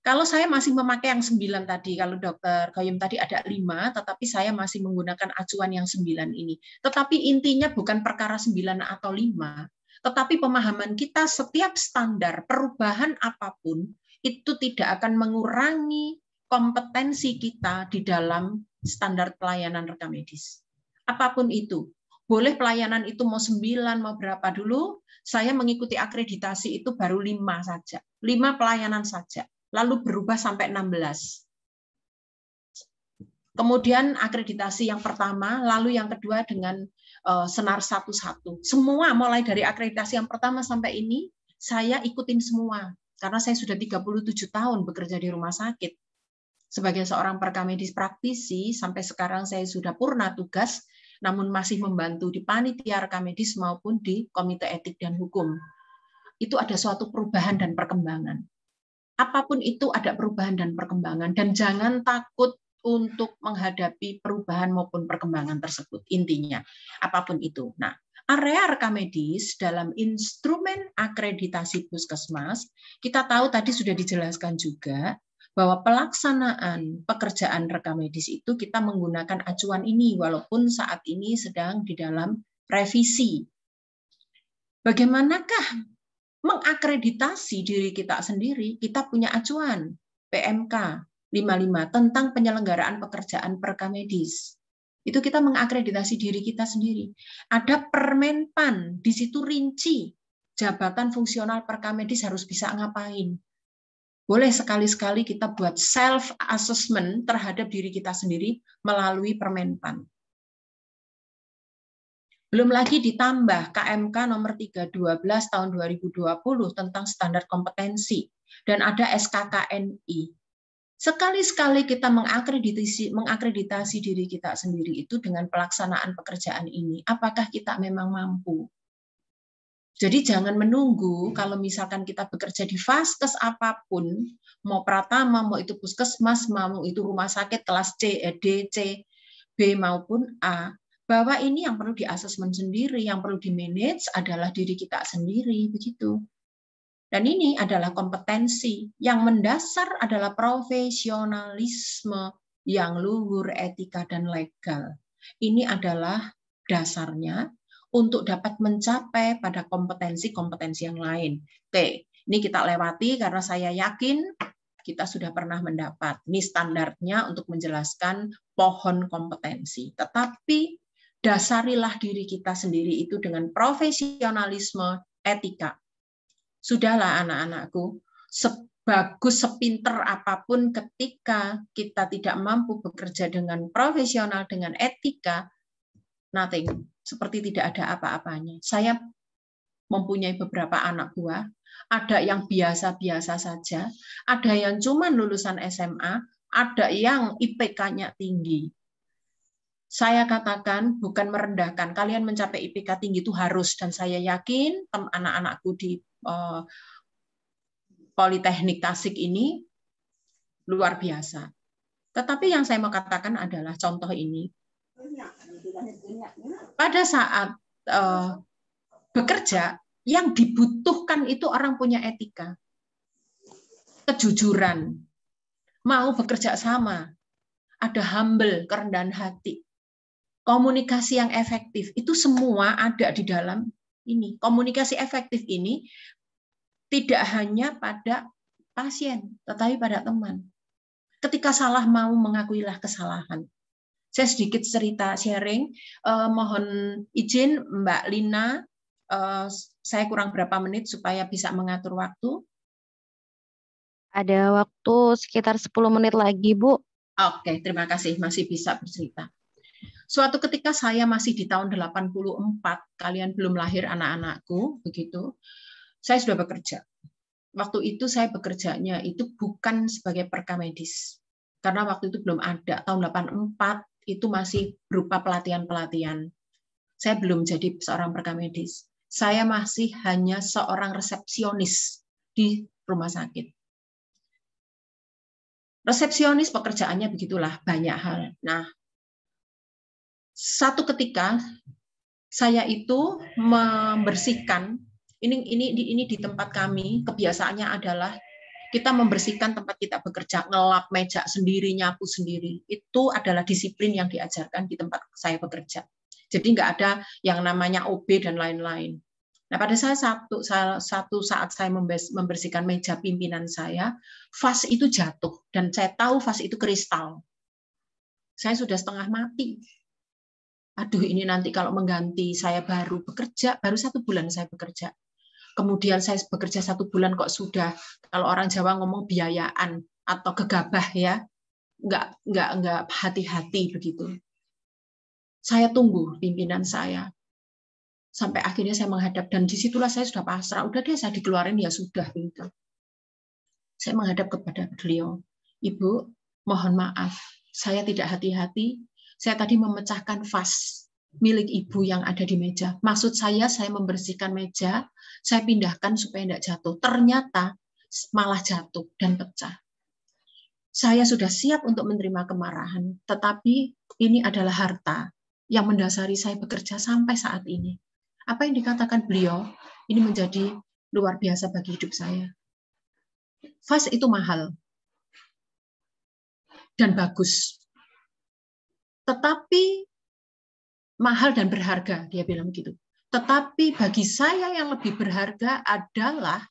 kalau saya masih memakai yang 9 tadi, kalau Dokter Gayum tadi ada 5, tetapi saya masih menggunakan acuan yang 9 ini. Tetapi intinya bukan perkara 9 atau 5, tetapi pemahaman kita setiap standar perubahan apapun, itu tidak akan mengurangi kompetensi kita di dalam standar pelayanan rekam medis. Apapun itu. Boleh pelayanan itu mau 9, mau berapa dulu, saya mengikuti akreditasi itu baru 5 saja. 5 pelayanan saja. Lalu berubah sampai 16. Kemudian akreditasi yang pertama, lalu yang kedua dengan Senar 1-1. Semua mulai dari akreditasi yang pertama sampai ini, saya ikutin semua. Karena saya sudah 37 tahun bekerja di rumah sakit. Sebagai seorang perekam medis praktisi, sampai sekarang saya sudah purna tugas, namun masih membantu di panitia rekam medis maupun di komite etik dan hukum. Itu ada suatu perubahan dan perkembangan. Apapun itu ada perubahan dan perkembangan, dan jangan takut untuk menghadapi perubahan maupun perkembangan tersebut. Intinya, apapun itu. Nah, area rekam medis dalam instrumen akreditasi puskesmas, kita tahu tadi sudah dijelaskan juga, bahwa pelaksanaan pekerjaan rekam medis itu kita menggunakan acuan ini, walaupun saat ini sedang di dalam revisi. Bagaimanakah mengakreditasi diri kita sendiri? Kita punya acuan PMK 55 tentang penyelenggaraan pekerjaan perekam medis. Itu kita mengakreditasi diri kita sendiri. Ada Permenpan, di situ rinci jabatan fungsional perekam medis harus bisa ngapain. Boleh sekali-sekali kita buat self-assessment terhadap diri kita sendiri melalui Permenpan. Belum lagi ditambah KMK nomor 312 tahun 2020 tentang standar kompetensi, dan ada SKKNI. Sekali-sekali kita mengakreditasi diri kita sendiri itu dengan pelaksanaan pekerjaan ini, apakah kita memang mampu? Jadi jangan menunggu kalau misalkan kita bekerja di vaskes apapun, mau pratama, mau itu puskesmas, mau itu rumah sakit kelas C, D, C, B maupun A, bahwa ini yang perlu di-asesmen sendiri, yang perlu di-manage adalah diri kita sendiri, begitu. Dan ini adalah kompetensi, yang mendasar adalah profesionalisme yang luhur, etika, dan legal. Ini adalah dasarnya untuk dapat mencapai pada kompetensi-kompetensi yang lain. Oke, ini kita lewati karena saya yakin kita sudah pernah mendapat. Ini standarnya untuk menjelaskan pohon kompetensi. Tetapi dasarilah diri kita sendiri itu dengan profesionalisme, etika. Sudahlah anak-anakku, sebagus, sepinter apapun ketika kita tidak mampu bekerja dengan profesional, dengan etika, nothing. Seperti tidak ada apa-apanya. Saya mempunyai beberapa anak buah, ada yang biasa-biasa saja, ada yang cuma lulusan SMA, ada yang IPK-nya tinggi. Saya katakan bukan merendahkan, kalian mencapai IPK tinggi itu harus, dan saya yakin anak-anakku di Politeknik Tasik ini luar biasa. Tetapi yang saya mau katakan adalah contoh ini. Pada saat bekerja, yang dibutuhkan itu orang punya etika, kejujuran, mau bekerja sama, ada humble, kerendahan hati, komunikasi yang efektif, itu semua ada di dalam ini. Komunikasi efektif ini tidak hanya pada pasien, tetapi pada teman. Ketika salah, mau mengakuilah kesalahan. Saya sedikit cerita sharing, mohon izin Mbak Lina, saya kurang berapa menit supaya bisa mengatur waktu. Ada waktu sekitar 10 menit lagi, Bu. Oke, terima kasih, masih bisa bercerita. Suatu ketika saya masih di tahun 84, kalian belum lahir anak-anakku, begitu. Saya sudah bekerja. Waktu itu saya bekerjanya itu bukan sebagai perkamedis. Karena waktu itu belum ada. Tahun 84 itu masih berupa pelatihan-pelatihan. Saya belum jadi seorang perkamedis. Saya masih hanya seorang resepsionis di rumah sakit. Resepsionis pekerjaannya begitulah, banyak hal. Nah, satu ketika saya itu membersihkan, ini di tempat kami, kebiasaannya adalah kita membersihkan tempat kita bekerja, ngelap meja sendiri, nyapu sendiri. Itu adalah disiplin yang diajarkan di tempat saya bekerja. Jadi nggak ada yang namanya OB dan lain-lain. Nah, pada satu saat saya membersihkan meja pimpinan saya, vas itu jatuh. Dan saya tahu vas itu kristal. Saya sudah setengah mati. Aduh, ini nanti kalau mengganti saya baru bekerja, baru 1 bulan saya bekerja. Kemudian saya bekerja 1 bulan kok sudah, kalau orang Jawa ngomong biayaan atau gegabah ya, nggak hati-hati begitu. Saya tunggu pimpinan saya sampai akhirnya saya menghadap, dan disitulah saya sudah pasrah. Udah deh, saya dikeluarin ya sudah begitu. Saya menghadap kepada beliau, Ibu, mohon maaf, saya tidak hati-hati. Saya tadi memecahkan vas milik ibu yang ada di meja. Maksud saya membersihkan meja, saya pindahkan supaya tidak jatuh. Ternyata malah jatuh dan pecah. Saya sudah siap untuk menerima kemarahan, tetapi ini adalah harta yang mendasari saya bekerja sampai saat ini. Apa yang dikatakan beliau, ini menjadi luar biasa bagi hidup saya. Vas itu mahal dan bagus. Tetapi mahal dan berharga, dia bilang gitu. Tetapi bagi saya yang lebih berharga adalah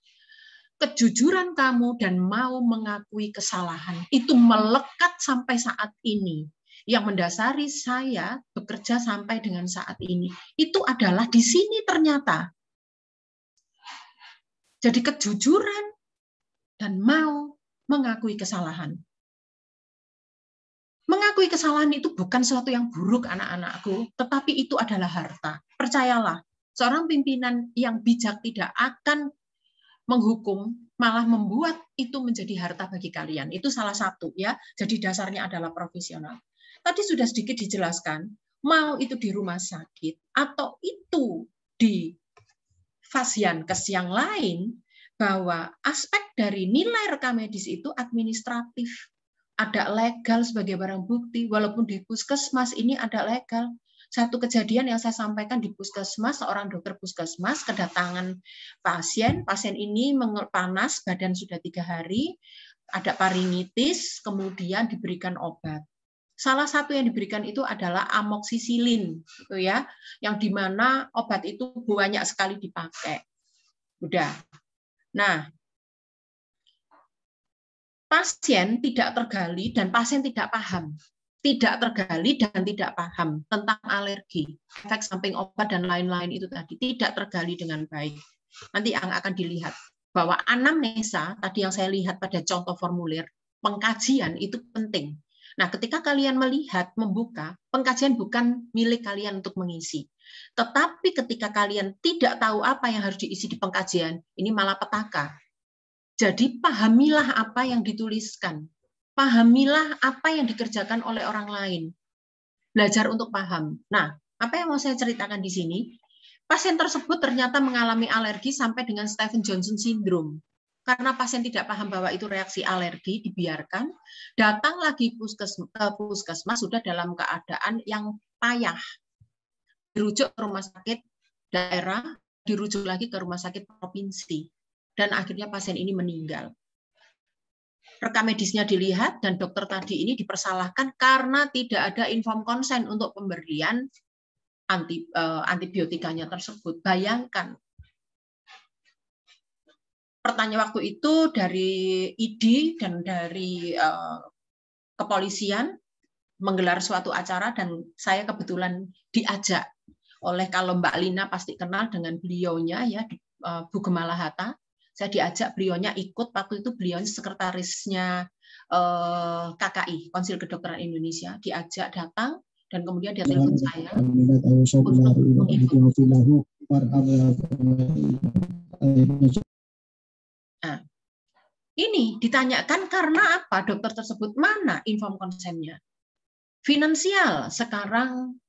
kejujuran kamu dan mau mengakui kesalahan. Itu melekat sampai saat ini. Yang mendasari saya bekerja sampai dengan saat ini. Itu adalah di sini ternyata. Jadi kejujuran dan mau mengakui kesalahan. Mengakui kesalahan itu bukan sesuatu yang buruk anak-anakku, tetapi itu adalah harta. Percayalah, seorang pimpinan yang bijak tidak akan menghukum, malah membuat itu menjadi harta bagi kalian. Itu salah satu ya. Jadi dasarnya adalah profesional. Tadi sudah sedikit dijelaskan, mau itu di rumah sakit atau itu di fasiankes yang lain, bahwa aspek dari nilai rekam medis itu administratif. Ada legal sebagai barang bukti, walaupun di puskesmas ini ada legal. Satu kejadian yang saya sampaikan di puskesmas, seorang dokter puskesmas kedatangan pasien ini panas, badan sudah 3 hari, ada faringitis, kemudian diberikan obat. Salah satu yang diberikan itu adalah amoksisilin, gitu ya, yang dimana obat itu banyak sekali dipakai. Udah. Nah, pasien tidak tergali dan pasien tidak paham. Tidak tergali dan tidak paham tentang alergi, efek samping obat dan lain-lain itu tadi tidak tergali dengan baik. Nanti yang akan dilihat bahwa anamnesa tadi yang saya lihat pada contoh formulir, pengkajian itu penting. Nah, ketika kalian melihat, membuka, pengkajian bukan milik kalian untuk mengisi. Tetapi ketika kalian tidak tahu apa yang harus diisi di pengkajian, ini malapetaka. Jadi pahamilah apa yang dituliskan. Pahamilah apa yang dikerjakan oleh orang lain. Belajar untuk paham. Nah, apa yang mau saya ceritakan di sini? Pasien tersebut ternyata mengalami alergi sampai dengan Stevens-Johnson syndrome. Karena pasien tidak paham bahwa itu reaksi alergi, dibiarkan. Datang lagi puskesmas sudah dalam keadaan yang payah. Dirujuk ke rumah sakit daerah, dirujuk lagi ke rumah sakit provinsi. Dan akhirnya pasien ini meninggal. Rekam medisnya dilihat dan dokter tadi ini dipersalahkan karena tidak ada inform konsen untuk pemberian antibiotikanya tersebut. Bayangkan. Pertanyaan waktu itu dari ID dan dari kepolisian menggelar suatu acara dan saya kebetulan diajak oleh, kalau Mbak Lina pasti kenal dengan beliaunya ya, Bu Gemala Hatta. Saya diajak, beliaunya ikut, waktu itu beliau sekretarisnya KKI, Konsil Kedokteran Indonesia, diajak datang, dan kemudian dia telepon saya untuk mengikuti. Nah, ini ditanyakan karena apa dokter tersebut, mana inform konsennya? Finansial, sekarang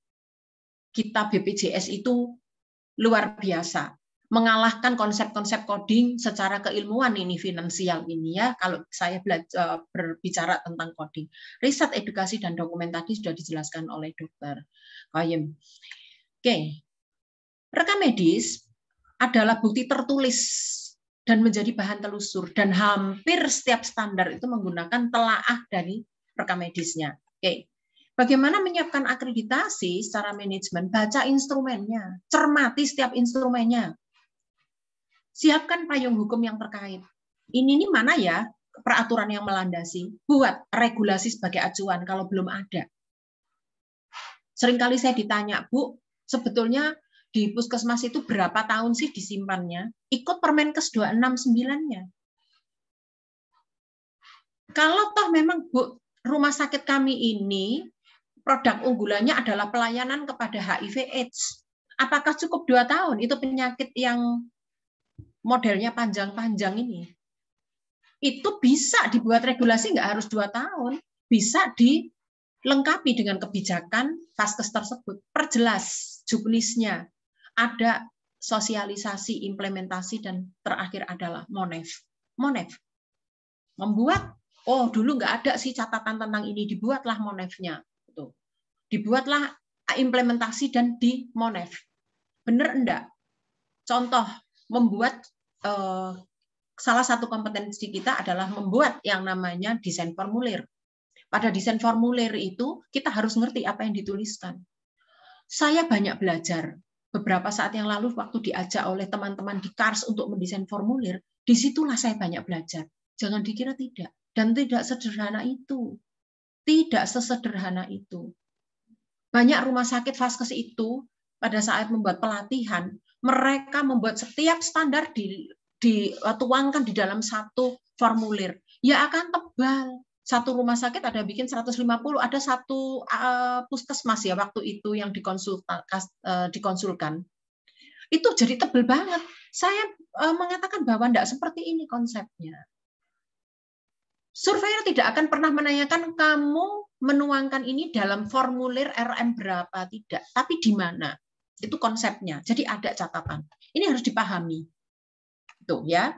kita BPJS itu luar biasa. Mengalahkan konsep-konsep coding secara keilmuan ini finansial ini ya. Kalau saya berbicara tentang coding, riset, edukasi dan dokumen tadi sudah dijelaskan oleh Dokter Qayyim. Oke, rekam medis adalah bukti tertulis dan menjadi bahan telusur dan hampir setiap standar itu menggunakan telaah dari rekam medisnya. Oke. Bagaimana menyiapkan akreditasi secara manajemen? Baca instrumennya, cermati setiap instrumennya. Siapkan payung hukum yang terkait. Ini mana ya peraturan yang melandasi? Buat regulasi sebagai acuan kalau belum ada. Seringkali saya ditanya, Bu, sebetulnya di puskesmas itu berapa tahun sih disimpannya? Ikut Permenkes 269-nya. Kalau toh memang, Bu, rumah sakit kami ini produk unggulannya adalah pelayanan kepada HIV/AIDS. Apakah cukup 2 tahun? Itu penyakit yang modelnya panjang-panjang ini. Itu bisa dibuat regulasi, nggak harus 2 tahun. Bisa dilengkapi dengan kebijakan Vaskes tersebut. Perjelas juknisnya. Ada sosialisasi, implementasi, dan terakhir adalah MONEF. MONEF. Membuat, oh dulu nggak ada sih catatan tentang ini, dibuatlah MONEF-nya. Dibuatlah implementasi dan di MONEF. Benar enggak? Contoh, membuat salah satu kompetensi kita adalah membuat yang namanya desain formulir. Pada desain formulir itu kita harus ngerti apa yang dituliskan. Saya banyak belajar. Beberapa saat yang lalu waktu diajak oleh teman-teman di KARS untuk mendesain formulir, disitulah saya banyak belajar. Jangan dikira tidak. Dan tidak sederhana itu. Tidak sesederhana itu. Banyak rumah sakit Vaskes itu pada saat membuat pelatihan, mereka membuat setiap standar dituangkan di dalam satu formulir. Ya akan tebal. Satu rumah sakit ada bikin 150, ada satu puskesmas ya waktu itu yang dikonsulkan. Itu jadi tebal banget. Saya mengatakan bahwa tidak seperti ini konsepnya. Surveyor tidak akan pernah menanyakan kamu menuangkan ini dalam formulir RM berapa, tidak. Tapi di mana? Itu konsepnya. Jadi ada catatan. Ini harus dipahami. Tuh ya.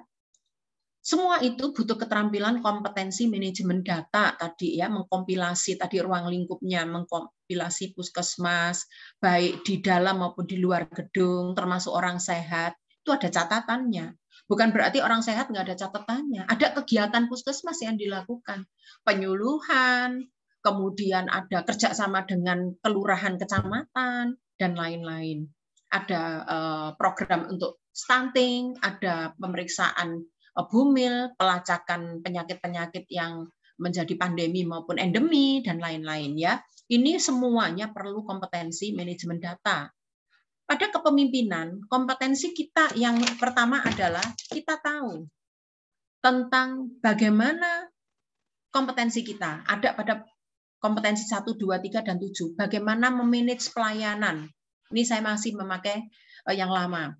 Semua itu butuh keterampilan kompetensi manajemen data tadi ya, mengkompilasi tadi ruang lingkupnya, mengkompilasi puskesmas, baik di dalam maupun di luar gedung, termasuk orang sehat. Itu ada catatannya. Bukan berarti orang sehat nggak ada catatannya. Ada kegiatan puskesmas yang dilakukan. Penyuluhan, kemudian ada kerjasama dengan kelurahan, kecamatan, dan lain-lain. Ada program untuk stunting, ada pemeriksaan bumil, pelacakan penyakit-penyakit yang menjadi pandemi maupun endemi dan lain-lain ya. Ini semuanya perlu kompetensi manajemen data. Pada kepemimpinan, kompetensi kita yang pertama adalah kita tahu tentang bagaimana kompetensi kita. Ada pada kompetensi 1, 2, 3, dan 7. Bagaimana memanage pelayanan. Ini saya masih memakai yang lama.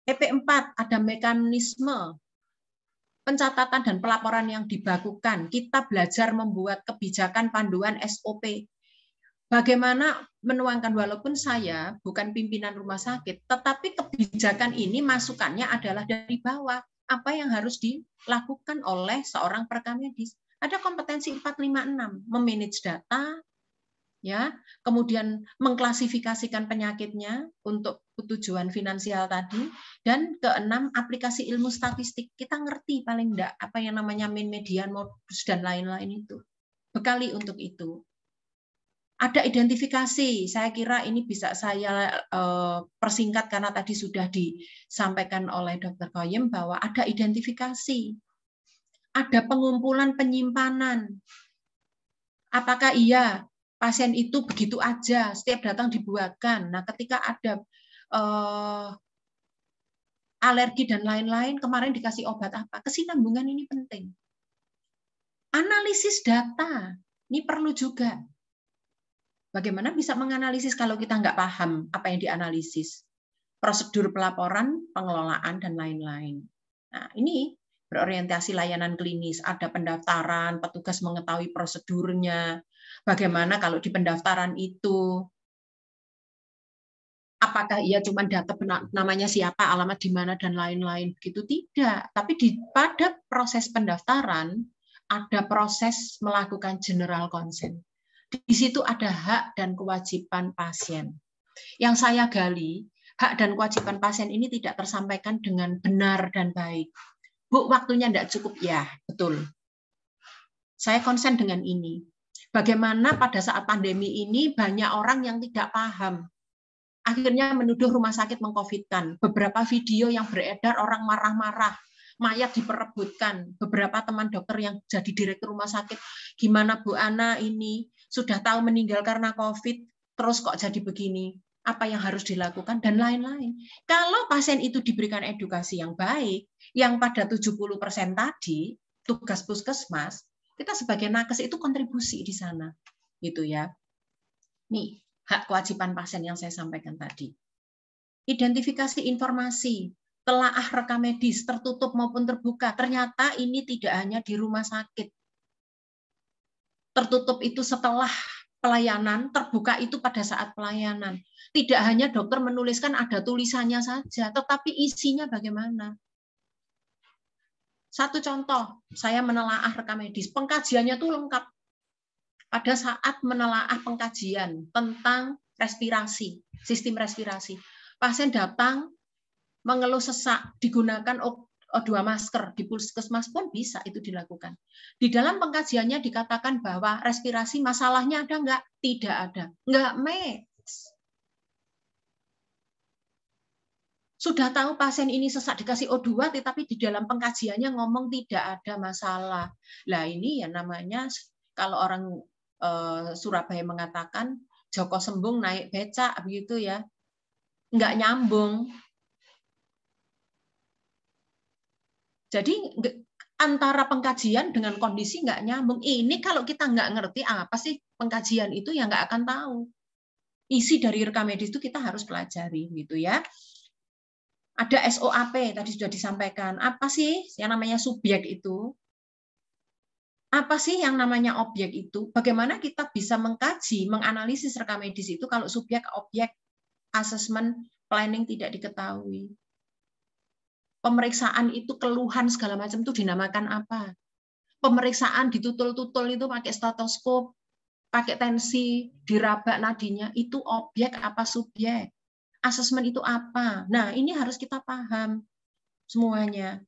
EP4 ada mekanisme pencatatan dan pelaporan yang dibakukan. Kita belajar membuat kebijakan panduan SOP. Bagaimana menuangkan, walaupun saya bukan pimpinan rumah sakit, tetapi kebijakan ini masukannya adalah dari bawah. Apa yang harus dilakukan oleh seorang perekam medis. Ada kompetensi 4, 5, 6, memanage data, ya, kemudian mengklasifikasikan penyakitnya untuk tujuan finansial tadi, dan keenam aplikasi ilmu statistik. Kita ngerti paling enggak apa yang namanya mean, median, modus dan lain-lain itu. Bekali untuk itu. Ada identifikasi, saya kira ini bisa saya persingkat karena tadi sudah disampaikan oleh Dr. Qoyim bahwa ada identifikasi. Ada pengumpulan penyimpanan. Apakah iya pasien itu begitu aja, setiap datang dibuatkan. Nah, ketika ada alergi dan lain-lain, kemarin dikasih obat apa? Kesinambungan ini penting. Analisis data, ini perlu juga. Bagaimana bisa menganalisis kalau kita nggak paham apa yang dianalisis? Prosedur pelaporan, pengelolaan, dan lain-lain. Nah, ini berorientasi layanan klinis, ada pendaftaran, petugas mengetahui prosedurnya, bagaimana kalau di pendaftaran itu, apakah ia cuma data namanya siapa, alamat di mana, dan lain-lain, begitu tidak. Tapi pada proses pendaftaran, ada proses melakukan general consent. Di situ ada hak dan kewajiban pasien. Yang saya gali, hak dan kewajiban pasien ini tidak tersampaikan dengan benar dan baik. Bu, waktunya tidak cukup. Ya, betul. Saya konsen dengan ini. Bagaimana pada saat pandemi ini banyak orang yang tidak paham. Akhirnya menuduh rumah sakit meng-COVID-kan. Beberapa video yang beredar orang marah-marah. Mayat diperebutkan. Beberapa teman dokter yang jadi direktur rumah sakit. Gimana Bu Ana ini? Sudah tahu meninggal karena COVID, terus kok jadi begini? Apa yang harus dilakukan? Dan lain-lain. Kalau pasien itu diberikan edukasi yang baik, yang pada 70% tadi, tugas puskesmas, kita sebagai nakes itu kontribusi di sana. Gitu ya. Nih, hak kewajiban pasien yang saya sampaikan tadi. Identifikasi informasi, telaah rekam medis, tertutup maupun terbuka. Ternyata ini tidak hanya di rumah sakit. Tertutup itu setelah pelayanan, terbuka itu pada saat pelayanan. Tidak hanya dokter menuliskan ada tulisannya saja, tetapi isinya bagaimana. Satu contoh, saya menelaah rekam medis. Pengkajiannya itu lengkap. Pada saat menelaah pengkajian tentang respirasi, sistem respirasi. Pasien datang mengeluh sesak, digunakan O2 masker, di puskesmas pun bisa itu dilakukan. Di dalam pengkajiannya dikatakan bahwa respirasi masalahnya ada nggak? Tidak ada. Nggak match. Sudah tahu pasien ini sesak dikasih O2, tetapi di dalam pengkajiannya ngomong tidak ada masalah. Lah ini ya namanya, kalau orang Surabaya mengatakan, Joko Sembung naik becak, begitu ya. Nggak nyambung. Jadi antara pengkajian dengan kondisi nggak nyambung. Ini kalau kita nggak ngerti apa sih pengkajian itu, ya nggak akan tahu. Isi dari rekam medis itu kita harus pelajari, gitu ya. Ada SOAP tadi sudah disampaikan. Apa sih yang namanya subjek itu? Apa sih yang namanya objek itu? Bagaimana kita bisa mengkaji, menganalisis rekam medis itu kalau subjek, objek, asesmen, planning tidak diketahui? Pemeriksaan itu keluhan segala macam itu dinamakan apa? Pemeriksaan ditutul-tutul itu pakai stetoskop, pakai tensi, diraba nadinya, itu objek apa subjek? Asesmen itu apa? Nah, ini harus kita paham semuanya.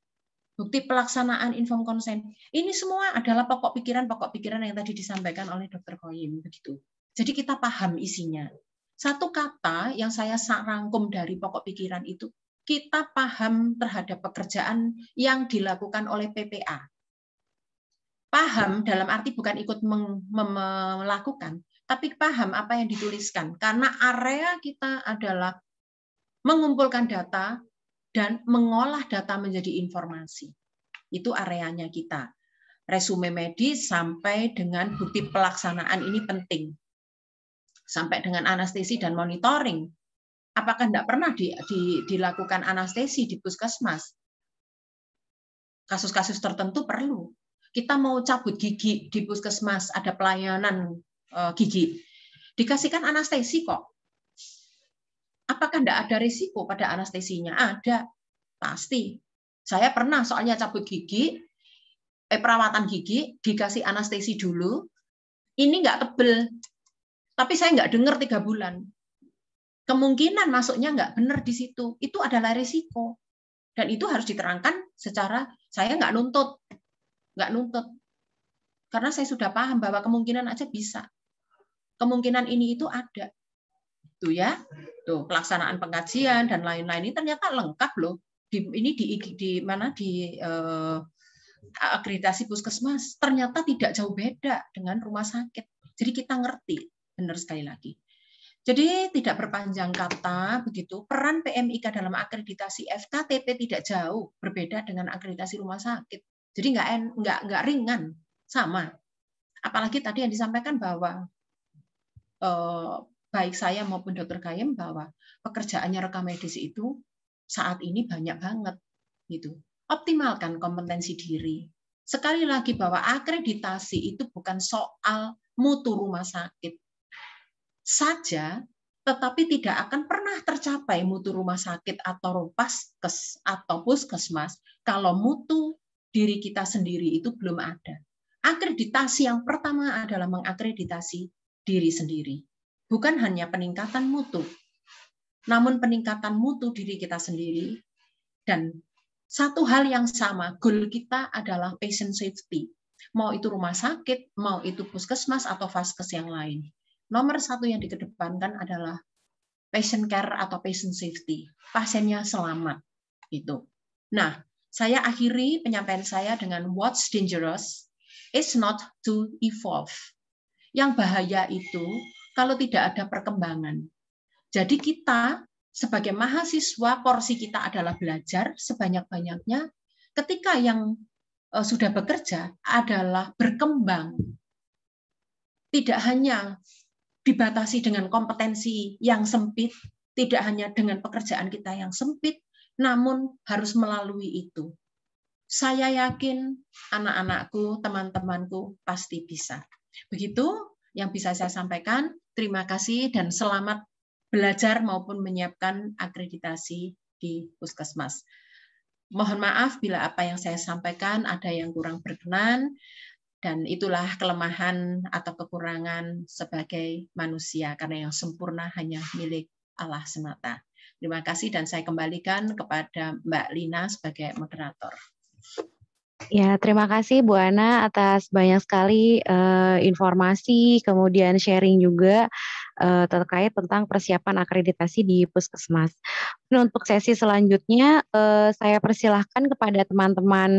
Bukti pelaksanaan inform consent. Ini semua adalah pokok pikiran yang tadi disampaikan oleh Dr. Qoyim, begitu. Jadi kita paham isinya. Satu kata yang saya rangkum dari pokok pikiran itu, kita paham terhadap pekerjaan yang dilakukan oleh PPA. Paham dalam arti bukan ikut melakukan, tapi paham apa yang dituliskan. Karena area kita adalah mengumpulkan data dan mengolah data menjadi informasi. Itu areanya kita. Resume medis sampai dengan bukti pelaksanaan ini penting. Sampai dengan anestesi dan monitoring. Apakah tidak pernah dilakukan anestesi di puskesmas? Kasus-kasus tertentu perlu. Kita mau cabut gigi di puskesmas, ada pelayanan gigi. Dikasihkan anestesi kok. Apakah tidak ada risiko pada anestesinya? Ada, pasti. Saya pernah soalnya cabut gigi, perawatan gigi, dikasih anestesi dulu. Ini nggak tebel, tapi saya nggak dengar 3 bulan. Kemungkinan masuknya nggak benar di situ. Itu adalah risiko. Dan itu harus diterangkan secara, saya nggak nuntut. Karena saya sudah paham bahwa kemungkinan aja bisa. Kemungkinan ini itu ada. Tuh ya. Tuh, pelaksanaan pengkajian dan lain-lain ini ternyata lengkap loh. Ini di mana di akreditasi puskesmas. Ternyata tidak jauh beda dengan rumah sakit. Jadi kita ngerti, benar sekali lagi. Jadi tidak berpanjang kata, begitu peran PMIK dalam akreditasi FKTP tidak jauh berbeda dengan akreditasi rumah sakit. Jadi nggak ringan, sama. Apalagi tadi yang disampaikan bahwa baik saya maupun Dr. Gayem bahwa pekerjaannya rekam medis itu saat ini banyak banget, gitu. Optimalkan kompetensi diri. Sekali lagi bahwa akreditasi itu bukan soal mutu rumah sakit saja, tetapi tidak akan pernah tercapai mutu rumah sakit atau paskes atau puskesmas kalau mutu diri kita sendiri itu belum ada. Akreditasi yang pertama adalah mengakreditasi diri sendiri. Bukan hanya peningkatan mutu, namun peningkatan mutu diri kita sendiri. Dan satu hal yang sama, goal kita adalah patient safety. Mau itu rumah sakit, mau itu puskesmas atau vaskes yang lain. Nomor 1 yang dikedepankan adalah patient care atau patient safety. Pasiennya selamat. Gitu. Nah, saya akhiri penyampaian saya dengan what's dangerous is not to evolve. Yang bahaya itu kalau tidak ada perkembangan. Jadi kita sebagai mahasiswa, porsi kita adalah belajar sebanyak-banyaknya. Ketika yang sudah bekerja adalah berkembang. Tidak hanya dibatasi dengan kompetensi yang sempit, tidak hanya dengan pekerjaan kita yang sempit, namun harus melalui itu. Saya yakin anak-anakku, teman-temanku pasti bisa. Begitu yang bisa saya sampaikan. Terima kasih dan selamat belajar maupun menyiapkan akreditasi di puskesmas. Mohon maaf bila apa yang saya sampaikan ada yang kurang berkenan. Dan itulah kelemahan atau kekurangan sebagai manusia, karena yang sempurna hanya milik Allah semata. Terima kasih dan saya kembalikan kepada Mbak Lina sebagai moderator. Ya, terima kasih Bu Ana atas banyak sekali informasi, kemudian sharing juga terkait tentang persiapan akreditasi di Puskesmas. Nah, untuk sesi selanjutnya, saya persilahkan kepada teman-teman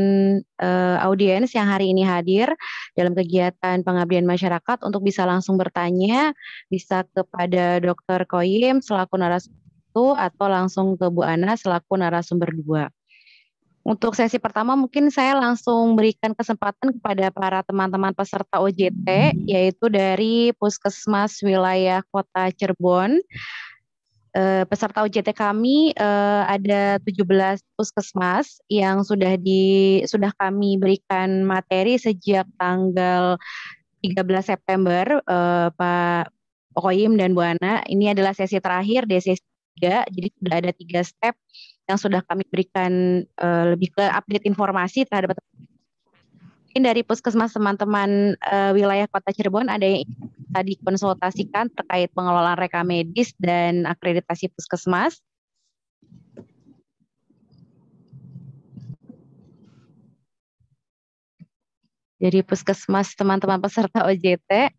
audiens yang hari ini hadir dalam kegiatan pengabdian masyarakat untuk bisa langsung bertanya, bisa kepada Dr. Qoyim selaku narasumber 1 atau langsung ke Bu Ana selaku narasumber 2. Untuk sesi pertama mungkin saya langsung berikan kesempatan kepada para teman-teman peserta OJT, yaitu dari Puskesmas Wilayah Kota Cirebon. Peserta OJT kami ada 17 puskesmas yang sudah kami berikan materi sejak tanggal 13 September, Pak Qoyim dan Bu Ana. Ini adalah sesi terakhir di sesi 3, jadi sudah ada 3 step yang sudah kami berikan lebih ke update informasi terhadap mungkin dari puskesmas teman-teman wilayah Kota Cirebon ada yang tadi konsultasikan terkait pengelolaan rekam medis dan akreditasi puskesmas. Jadi puskesmas teman-teman peserta OJT.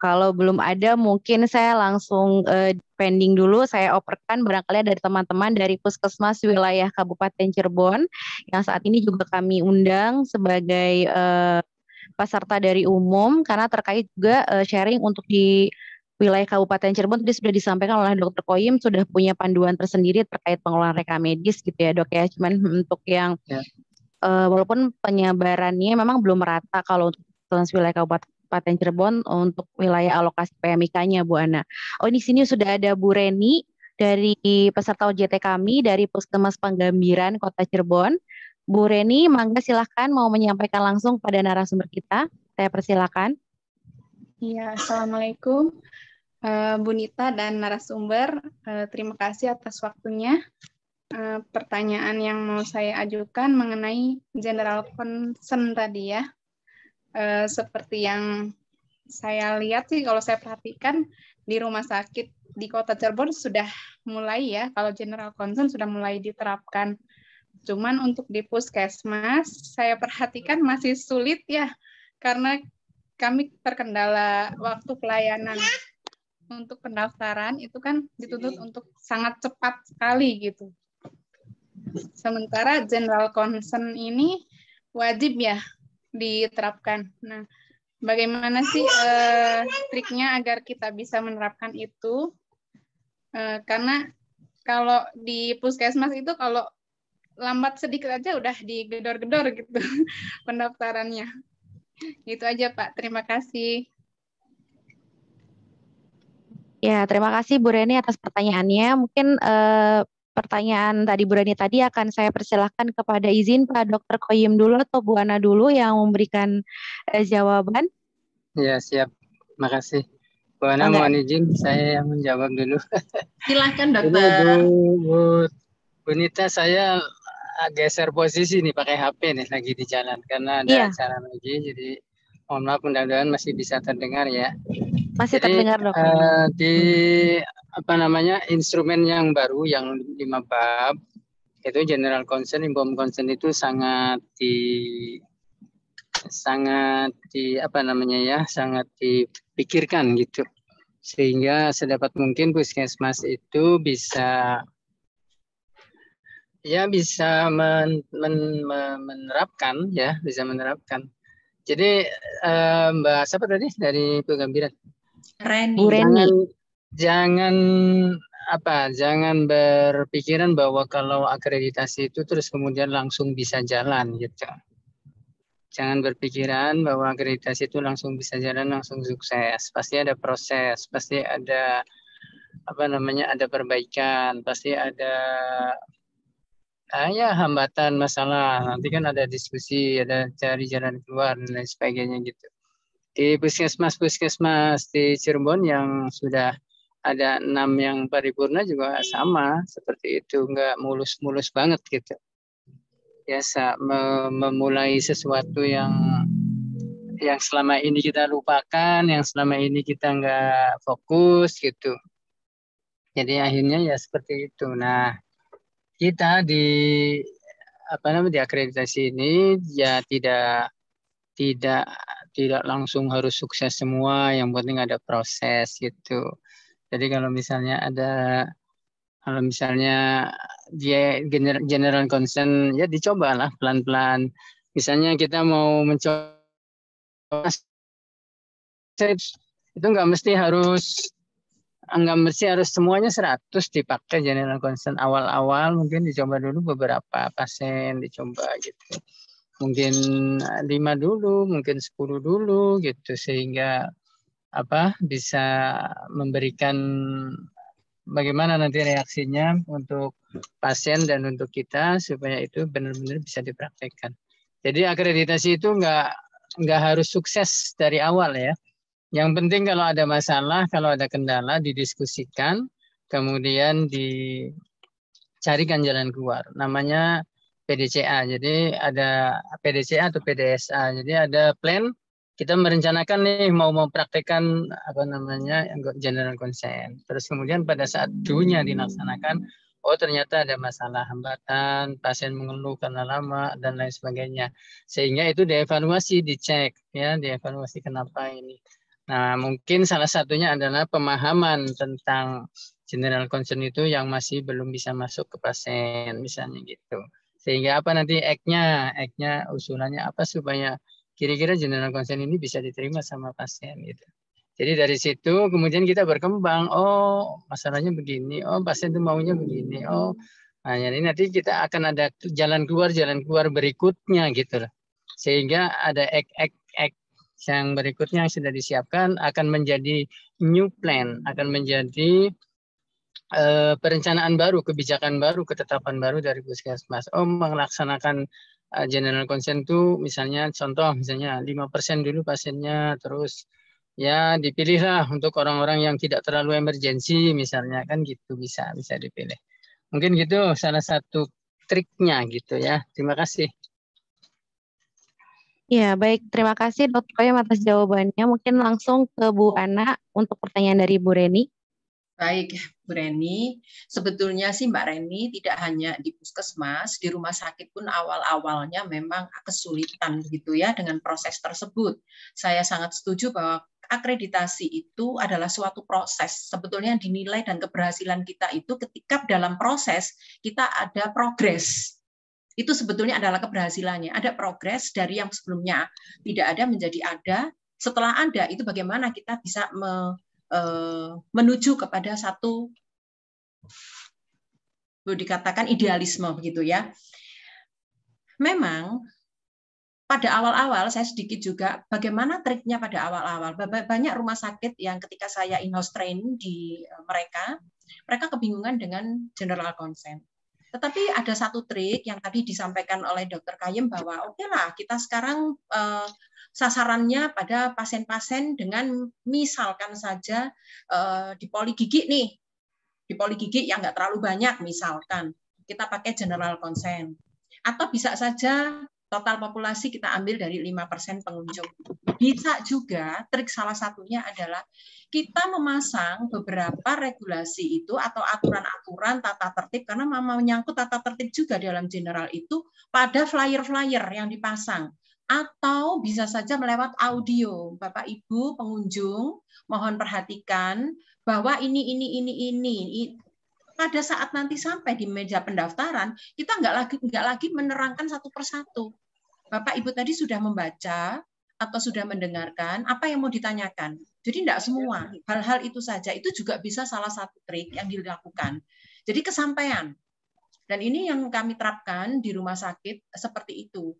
Kalau belum ada, mungkin saya langsung pending dulu. Saya operkan barangkali dari teman-teman dari Puskesmas wilayah Kabupaten Cirebon yang saat ini juga kami undang sebagai peserta dari umum karena terkait juga sharing untuk di wilayah Kabupaten Cirebon tadi sudah disampaikan oleh Dr. Koyim sudah punya panduan tersendiri terkait pengelolaan reka medis gitu ya Dok ya. Cuman untuk yang walaupun penyebarannya memang belum merata kalau untuk wilayah Kabupaten Cirebon untuk wilayah alokasi PMIK-nya Bu Ana. Oh di sini sudah ada Bu Reni dari peserta OJT kami dari Puskesmas Penggambiran Kota Cirebon. Bu Reni, mangga silahkan mau menyampaikan langsung pada narasumber kita. Saya persilakan. Iya, Assalamualaikum Bu Nita dan narasumber. Terima kasih atas waktunya. Pertanyaan yang mau saya ajukan mengenai general concern tadi ya. Seperti yang saya lihat sih, kalau saya perhatikan di rumah sakit di Kota Cirebon sudah mulai ya, kalau general concern sudah mulai diterapkan. Cuman untuk di puskesmas, saya perhatikan masih sulit ya, karena kami terkendala waktu pelayanan. Untuk pendaftaran itu kan dituntut untuk sangat cepat sekali gitu. Sementara general concern ini wajib ya diterapkan. Nah, bagaimana sih triknya agar kita bisa menerapkan itu? Karena kalau di puskesmas itu kalau lambat sedikit aja udah digedor-gedor gitu pendaftarannya. Gitu aja Pak, terima kasih. Ya, terima kasih Bu Reni atas pertanyaannya. Mungkin pertanyaan tadi Bu Reni tadi akan saya persilahkan kepada izin Pak Dr. Koyim dulu atau Bu Ana dulu yang memberikan jawaban. Ya, siap. Makasih. Bu Ana mohon izin saya yang menjawab dulu. Silakan Dokter. Ini Bu Nita, saya geser posisi nih pakai HP nih lagi di jalan karena ada acara lagi, jadi mohon maaf, mudah-mudahan masih bisa terdengar ya. Masih jadi, terdengar Dok. Di instrumen yang baru yang 5 bab itu general concern, informed concern itu sangat dipikirkan gitu, sehingga sedapat mungkin puskesmas itu bisa menerapkan ya, bisa menerapkan. Jadi Mbak siapa tadi dari Penggambiran? Bu Reni. Jangan berpikiran bahwa kalau akreditasi itu terus kemudian langsung bisa jalan gitu. Jangan berpikiran bahwa akreditasi itu langsung bisa jalan, langsung sukses. Pasti ada proses, pasti ada ada perbaikan, pasti ada hambatan, masalah. Nanti kan ada diskusi, ada cari jalan keluar dan lain sebagainya gitu. Di puskesmas di Cirebon yang sudah ada 6 yang paripurna juga sama seperti itu, nggak mulus-mulus banget gitu. Biasa memulai sesuatu yang selama ini kita lupakan, yang selama ini kita nggak fokus gitu. Jadi akhirnya ya seperti itu. Nah, kita di akreditasi ini ya tidak langsung harus sukses semua, yang penting ada proses gitu. Jadi kalau misalnya dia general concern ya dicobalah pelan-pelan. Misalnya kita mau mencoba itu nggak mesti harus semuanya 100 dipakai general concern. Awal-awal mungkin dicoba dulu beberapa pasien, dicoba gitu. Mungkin 5 dulu, mungkin 10 dulu gitu, sehingga bisa memberikan bagaimana nanti reaksinya untuk pasien dan untuk kita supaya itu benar-benar bisa dipraktekkan. Jadi akreditasi itu nggak harus sukses dari awal ya. Yang penting kalau ada masalah, kalau ada kendala didiskusikan, kemudian dicarikan jalan keluar. Namanya PDCA. Jadi ada PDCA atau PDSA. Jadi ada plan, kita merencanakan nih mau mempraktekkan general consent. Terus kemudian pada saat dulunya dilaksanakan, oh ternyata ada masalah hambatan, pasien mengeluh karena lama dan lain sebagainya. Sehingga itu dievaluasi, dicek ya, dievaluasi kenapa ini. Nah, mungkin salah satunya adalah pemahaman tentang general concern itu yang masih belum bisa masuk ke pasien, misalnya gitu. Sehingga apa nanti act-nya usulannya apa supaya kira-kira general concern ini bisa diterima sama pasien gitu. Jadi dari situ kemudian kita berkembang, oh masalahnya begini, oh pasien itu maunya begini, oh nah ini nanti kita akan ada jalan keluar berikutnya gitu loh. Sehingga ada act yang berikutnya yang sudah disiapkan akan menjadi new plan, akan menjadi perencanaan baru, kebijakan baru, ketetapan baru dari puskesmas. Oh, melaksanakan general concern itu misalnya contoh misalnya 5% dulu pasiennya, terus ya dipilihlah untuk orang-orang yang tidak terlalu emergensi misalnya, kan gitu, bisa dipilih. Mungkin gitu salah satu triknya gitu ya. Terima kasih. Ya, baik. Terima kasih Dr. Koyam atas jawabannya. Mungkin langsung ke Bu Ana untuk pertanyaan dari Bu Reni. Baik, Bu Reni. Sebetulnya sih Mbak Reni tidak hanya di puskesmas, di rumah sakit pun awal-awalnya memang kesulitan gitu ya dengan proses tersebut. Saya sangat setuju bahwa akreditasi itu adalah suatu proses. Sebetulnya dinilai dan keberhasilan kita itu ketika dalam proses kita ada progres. Itu sebetulnya adalah keberhasilannya. Ada progres dari yang sebelumnya tidak ada menjadi ada. Setelah ada, itu bagaimana kita bisa menuju kepada satu dikatakan idealisme begitu ya. Memang pada awal-awal saya sedikit juga bagaimana triknya pada awal-awal. Banyak rumah sakit yang ketika saya in-house training di mereka kebingungan dengan general consent. Tetapi ada satu trik yang tadi disampaikan oleh Dr. Kayem bahwa oke lah kita sekarang sasarannya pada pasien-pasien dengan misalkan saja di poli gigi nih, di poli gigi yang nggak terlalu banyak misalkan kita pakai general consent, atau bisa saja total populasi kita ambil dari 5% pengunjung. Bisa juga trik salah satunya adalah kita memasang beberapa regulasi itu atau aturan-aturan tata tertib, karena menyangkut tata tertib juga dalam general itu pada flyer-flyer yang dipasang. Atau bisa saja melewat audio. Bapak Ibu pengunjung mohon perhatikan bahwa ini. Pada saat nanti sampai di meja pendaftaran, kita nggak lagi menerangkan satu persatu. Bapak Ibu tadi sudah membaca atau sudah mendengarkan apa yang mau ditanyakan. Jadi tidak semua hal-hal itu saja, itu juga bisa salah satu trik yang dilakukan. Jadi kesampaian. Dan ini yang kami terapkan di rumah sakit seperti itu.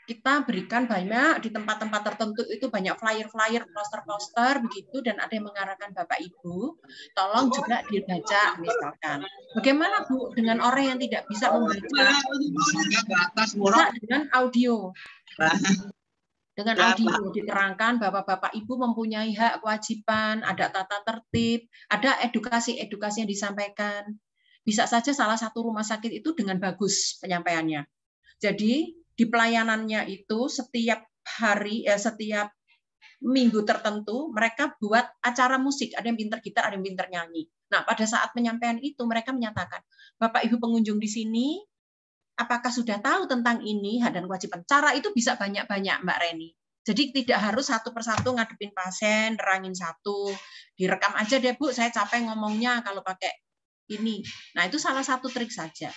Kita berikan banyak di tempat-tempat tertentu itu banyak flyer-flyer, poster-poster begitu, dan ada yang mengarahkan Bapak Ibu, tolong juga dibaca misalkan. Bagaimana Bu dengan orang yang tidak bisa membaca? Bisa dengan audio. Dengan audio diterangkan bahwa Bapak Ibu mempunyai hak kewajiban, ada tata tertib, ada edukasi-edukasi yang disampaikan. Bisa saja salah satu rumah sakit itu dengan bagus penyampaiannya. Jadi di pelayanannya itu setiap hari, setiap minggu tertentu mereka buat acara musik, ada yang pinter gitar, ada yang pinter nyanyi. Nah, pada saat penyampaian itu mereka menyatakan, Bapak Ibu pengunjung di sini, apakah sudah tahu tentang ini hak dan kewajiban? Cara itu bisa banyak-banyak, Mbak Reni. Jadi tidak harus satu persatu ngadepin pasien, nerangin satu, direkam aja deh Bu, saya capek ngomongnya kalau pakai ini. Nah, itu salah satu trik saja.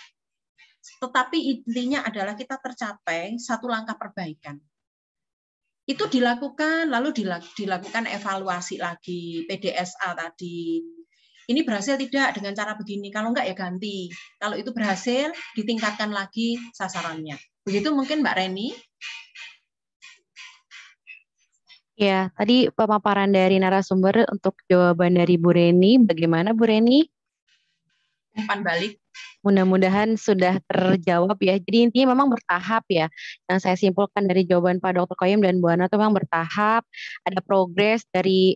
Tetapi intinya adalah kita tercapai satu langkah perbaikan. Itu dilakukan, lalu dilakukan evaluasi lagi, PDSA tadi. Ini berhasil tidak dengan cara begini, kalau enggak ya ganti. Kalau itu berhasil, ditingkatkan lagi sasarannya. Begitu mungkin Mbak Reni. Ya, tadi pemaparan dari narasumber untuk jawaban dari Bu Reni. Bagaimana Bu Reni? Umpan balik. Mudah-mudahan sudah terjawab ya. Jadi intinya memang bertahap ya. Yang saya simpulkan dari jawaban Pak Dr. Koyem dan Bu Ana itu memang bertahap. Ada progres dari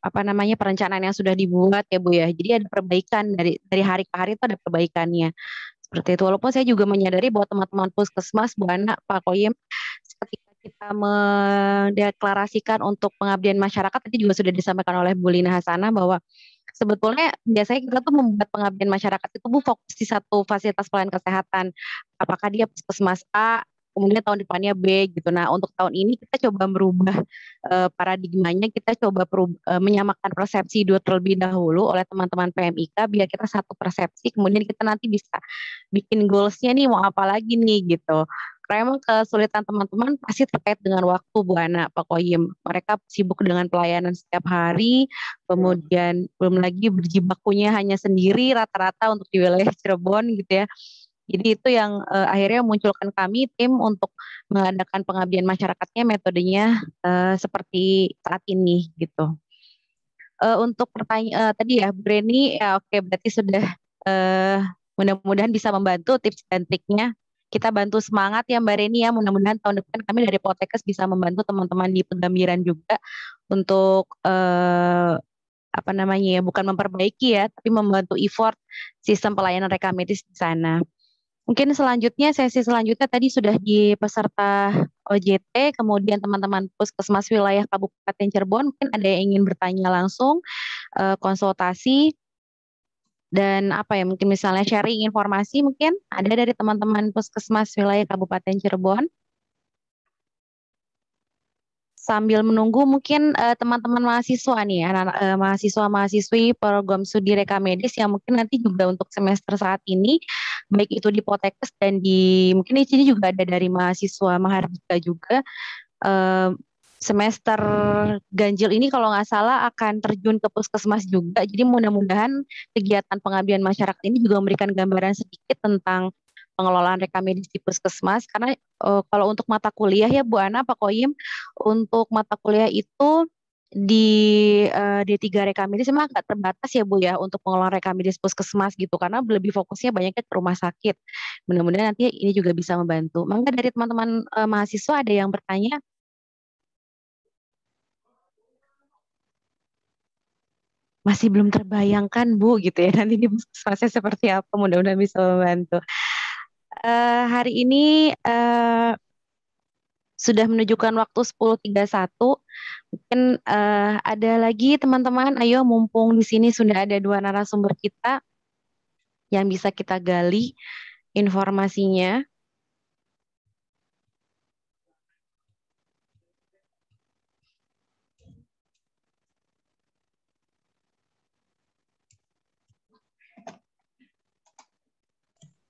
perencanaan yang sudah dibuat ya Bu ya. Jadi ada perbaikan dari hari ke hari itu ada perbaikannya. Seperti itu. Walaupun saya juga menyadari bahwa teman-teman puskesmas, Bu Ana, Pak Koyem, ketika kita mendeklarasikan untuk pengabdian masyarakat, tadi juga sudah disampaikan oleh Bu Lina Hasanah bahwa sebetulnya biasanya kita tuh membuat pengabdian masyarakat itu Bu fokus di satu fasilitas pelayanan kesehatan. Apakah dia puskesmas A, kemudian tahun depannya B gitu. Nah, untuk tahun ini kita coba merubah paradigmanya, kita coba menyamakan persepsi dua terlebih dahulu oleh teman-teman PMIK biar kita satu persepsi, kemudian kita nanti bisa bikin goals-nya nih mau apa lagi nih gitu. Karena emang kesulitan teman-teman pasti terkait dengan waktu Bu Ana, Pak Koyim. Mereka sibuk dengan pelayanan setiap hari, kemudian belum lagi berjibakunya hanya sendiri rata-rata untuk di wilayah Cirebon gitu ya. Jadi itu yang akhirnya munculkan kami tim untuk mengadakan pengabdian masyarakatnya metodenya seperti saat ini gitu. Untuk pertanyaan tadi ya Bu Reni, ya oke berarti sudah mudah-mudahan bisa membantu tips dan triknya. Kita bantu semangat ya Mbak Reni ya, mudah-mudahan tahun depan kami dari Poltekkes bisa membantu teman-teman di Pegambiran juga untuk apa namanya ya, bukan memperbaiki ya, tapi membantu effort sistem pelayanan reka medis di sana. Mungkin selanjutnya, sesi selanjutnya tadi sudah di peserta OJT, kemudian teman-teman Puskesmas wilayah Kabupaten Cirebon, mungkin ada yang ingin bertanya langsung, konsultasi, dan apa ya, mungkin misalnya sharing informasi mungkin ada dari teman-teman Puskesmas wilayah Kabupaten Cirebon. Sambil menunggu mungkin teman-teman mahasiswa nih, anak-anak mahasiswa-mahasiswi program studi reka medis yang mungkin nanti juga untuk semester saat ini, baik itu di Poltekkes dan di mungkin di sini juga ada dari mahasiswa Mahardika juga. Semester ganjil ini kalau nggak salah akan terjun ke Puskesmas juga. Jadi mudah-mudahan kegiatan pengabdian masyarakat ini juga memberikan gambaran sedikit tentang pengelolaan reka medis di Puskesmas. Karena kalau untuk mata kuliah ya Bu Ana, Pak Koyim, untuk mata kuliah itu di D3 reka medis memang agak terbatas ya Bu ya untuk pengelolaan reka medis Puskesmas gitu. Karena lebih fokusnya banyaknya ke rumah sakit. Mudah-mudahan nanti ini juga bisa membantu. Mangga dari teman-teman mahasiswa ada yang bertanya? Masih belum terbayangkan Bu gitu ya nanti di Puskesmasnya seperti apa, mudah-mudahan bisa membantu. Hari ini sudah menunjukkan waktu 10.31. Mungkin ada lagi teman-teman, ayo mumpung di sini sudah ada dua narasumber kita yang bisa kita gali informasinya.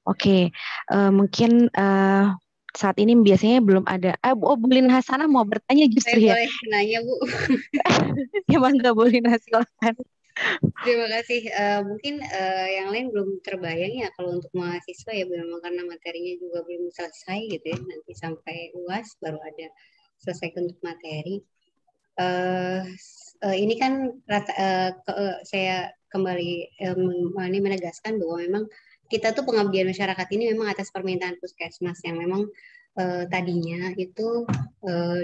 Oke, mungkin saat ini biasanya belum ada. Bu Lin Hasanah mau bertanya justru ya. Boleh nanya Bu. Ya bangga Bu Lin, silakan. Terima kasih. Mungkin yang lain belum terbayang ya kalau untuk mahasiswa ya memang karena materinya juga belum selesai gitu ya. Nanti sampai UAS baru ada selesai untuk materi. Ini kan saya kembali menegaskan bahwa memang kita tuh pengabdian masyarakat ini memang atas permintaan Puskesmas yang memang tadinya itu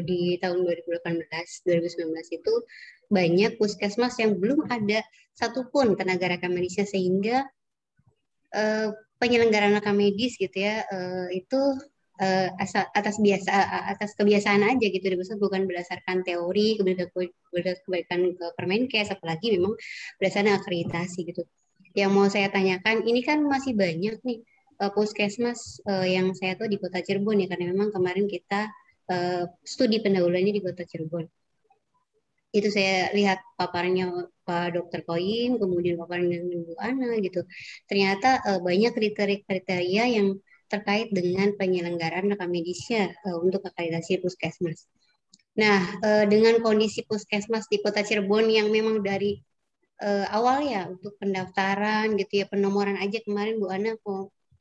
di tahun 2018-2019 itu banyak puskesmas yang belum ada satupun tenaga reka medisnya sehingga penyelenggaraan reka medis gitu ya itu atas kebiasaan aja gitu, bukan berdasarkan teori, berdasarkan ke Permenkes, apalagi memang berdasarkan akreditasi gitu. Yang mau saya tanyakan, ini kan masih banyak nih puskesmas yang saya tahu di Kota Cirebon ya, karena memang kemarin kita studi pendahuluannya di Kota Cirebon. Itu saya lihat paparannya Pak Dr. Koyim, kemudian paparannya Bu Ana gitu. Ternyata banyak kriteria yang terkait dengan penyelenggaraan reka medisnya untuk akreditasi puskesmas. Nah, dengan kondisi puskesmas di Kota Cirebon yang memang dari awal ya untuk pendaftaran gitu ya, penomoran aja kemarin Bu Ana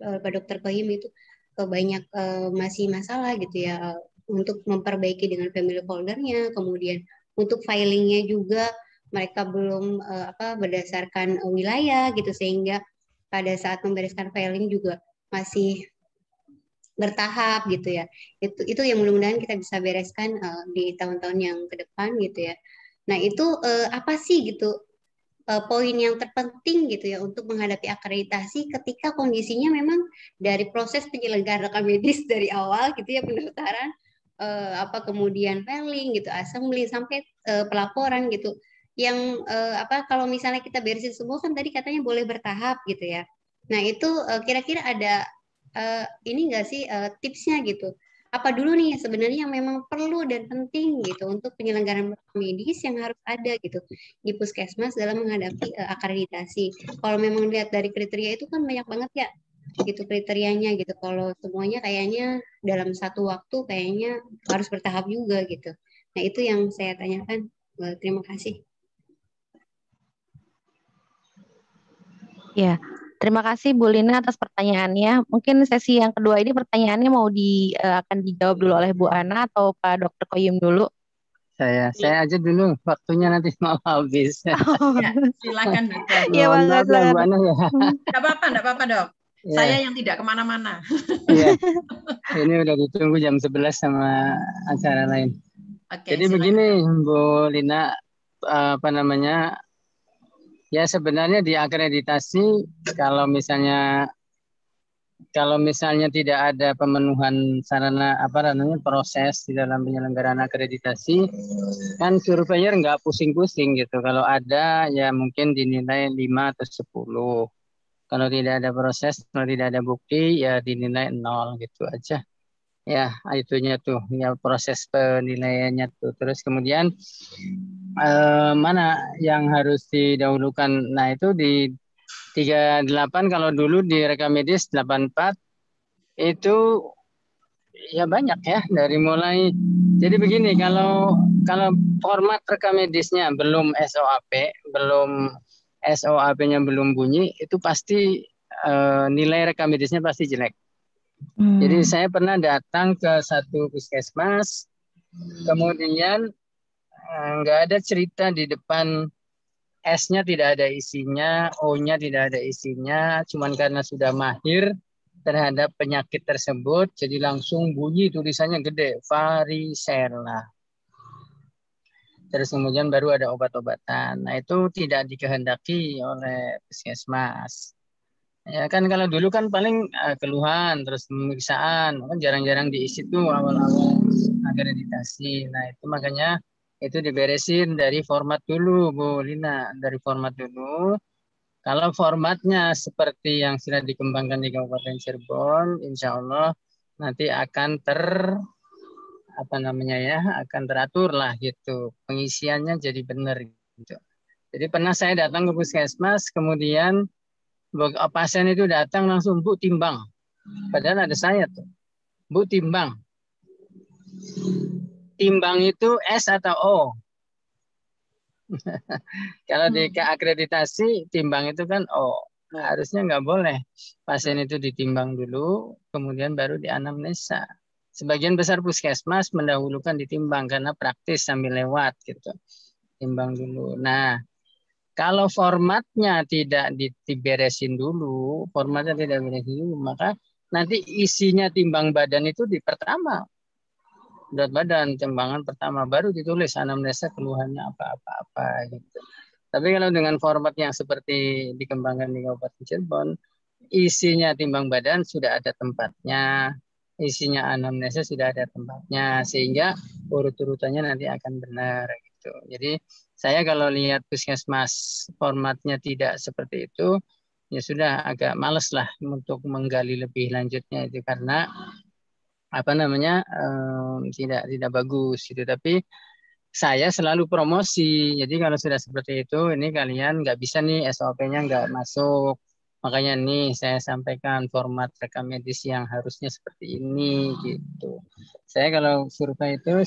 Pak Dr. Koyim itu banyak masih masalah gitu ya untuk memperbaiki dengan family foldernya, kemudian untuk filingnya juga mereka belum berdasarkan wilayah gitu, sehingga pada saat membereskan filing juga masih bertahap gitu ya. Itu yang mudah-mudahan kita bisa bereskan di tahun-tahun yang ke depan gitu ya. Nah itu apa sih gitu poin yang terpenting gitu ya untuk menghadapi akreditasi ketika kondisinya memang dari proses penyelenggaraan reka medis dari awal gitu ya, pendaftaran kemudian filing gitu, assembly sampai pelaporan gitu. Yang kalau misalnya kita beresin semua kan tadi katanya boleh bertahap gitu ya. Nah itu kira-kira ada ini enggak sih tipsnya gitu? apa dulu nih sebenarnya yang memang perlu dan penting gitu untuk penyelenggaraan medis yang harus ada gitu di puskesmas dalam menghadapi akreditasi. Kalau memang lihat dari kriteria itu kan banyak banget ya gitu kriterianya gitu. Kalau semuanya kayaknya dalam satu waktu kayaknya harus bertahap juga gitu. Nah itu yang saya tanyakan. Terima kasih. Ya, terima kasih Bu Lina atas pertanyaannya. Mungkin sesi yang kedua ini pertanyaannya mau akan dijawab dulu oleh Bu Ana atau Pak Dr. Koyum dulu? Saya aja dulu, waktunya nanti mau habis. Ya, silakan dokter. Iya Mohon Bang maaf lah Bu Hasan. Ana ya. Enggak apa-apa dok. Ya, Saya yang tidak kemana-mana. iya. Ini udah ditunggu jam 11 sama acara lain. Oke, Jadi silakan. begini Bu Lina, apa namanya, ya sebenarnya di akreditasi kalau misalnya tidak ada pemenuhan sarana apa namanya proses di dalam penyelenggaraan akreditasi, kan surveyor nggak pusing-pusing gitu. Kalau ada ya mungkin dinilai 5 atau 10. Kalau tidak ada proses, kalau tidak ada bukti ya dinilai 0 gitu aja. Ya, itunya tuh, ya proses penilaiannya tuh. Terus kemudian mana yang harus didahulukan? Nah, itu di 38 kalau dulu di rekam medis 84 itu ya banyak ya dari mulai. Jadi begini, kalau format rekam medisnya belum SOAP-nya belum bunyi, itu pasti nilai rekam medisnya pasti jelek. Jadi saya pernah datang ke satu puskesmas, kemudian nggak ada cerita di depan, S-nya tidak ada isinya, O-nya tidak ada isinya, cuman karena sudah mahir terhadap penyakit tersebut, jadi langsung bunyi tulisannya gede, varicella. Terus kemudian baru ada obat-obatan. Nah itu tidak dikehendaki oleh puskesmas. Ya kan kalau dulu kan paling keluhan, terus pemeriksaan, kan jarang-jarang diisi tuh awal-awal akreditasi. Nah itu makanya itu diberesin dari format dulu Bu Lina, dari format dulu. Kalau formatnya seperti yang sudah dikembangkan di Kabupaten Cirebon, insya Allah nanti akan akan teratur lah gitu. Pengisiannya jadi benar gitu. Jadi pernah saya datang ke puskesmas, kemudian pasien itu datang langsung, Bu timbang. Padahal ada saya tuh. Bu timbang. Timbang itu S atau O? Kalau di akreditasi timbang itu kan O. Harusnya nggak boleh. Pasien itu ditimbang dulu, kemudian baru dianamnesa. Sebagian besar puskesmas mendahulukan ditimbang karena praktis sambil lewat gitu. Timbang dulu. Nah, kalau formatnya tidak diberesin dulu, maka nanti isinya timbang badan itu di pertama. Berat badan, timbangan pertama, baru ditulis anamnesa keluhannya apa-apa gitu. Tapi kalau dengan format yang seperti dikembangkan di Kabupaten Cirebon, isinya timbang badan sudah ada tempatnya, isinya anamnesa sudah ada tempatnya, sehingga urut-urutannya nanti akan benar gitu. Jadi saya kalau lihat puskesmas formatnya tidak seperti itu, ya sudah agak males lah untuk menggali lebih lanjutnya itu karena tidak bagus gitu. Tapi saya selalu promosi. Jadi kalau sudah seperti itu, ini kalian nggak bisa nih SOP-nya nggak masuk. Makanya nih saya sampaikan format rekam medis yang harusnya seperti ini gitu. Saya kalau survei itu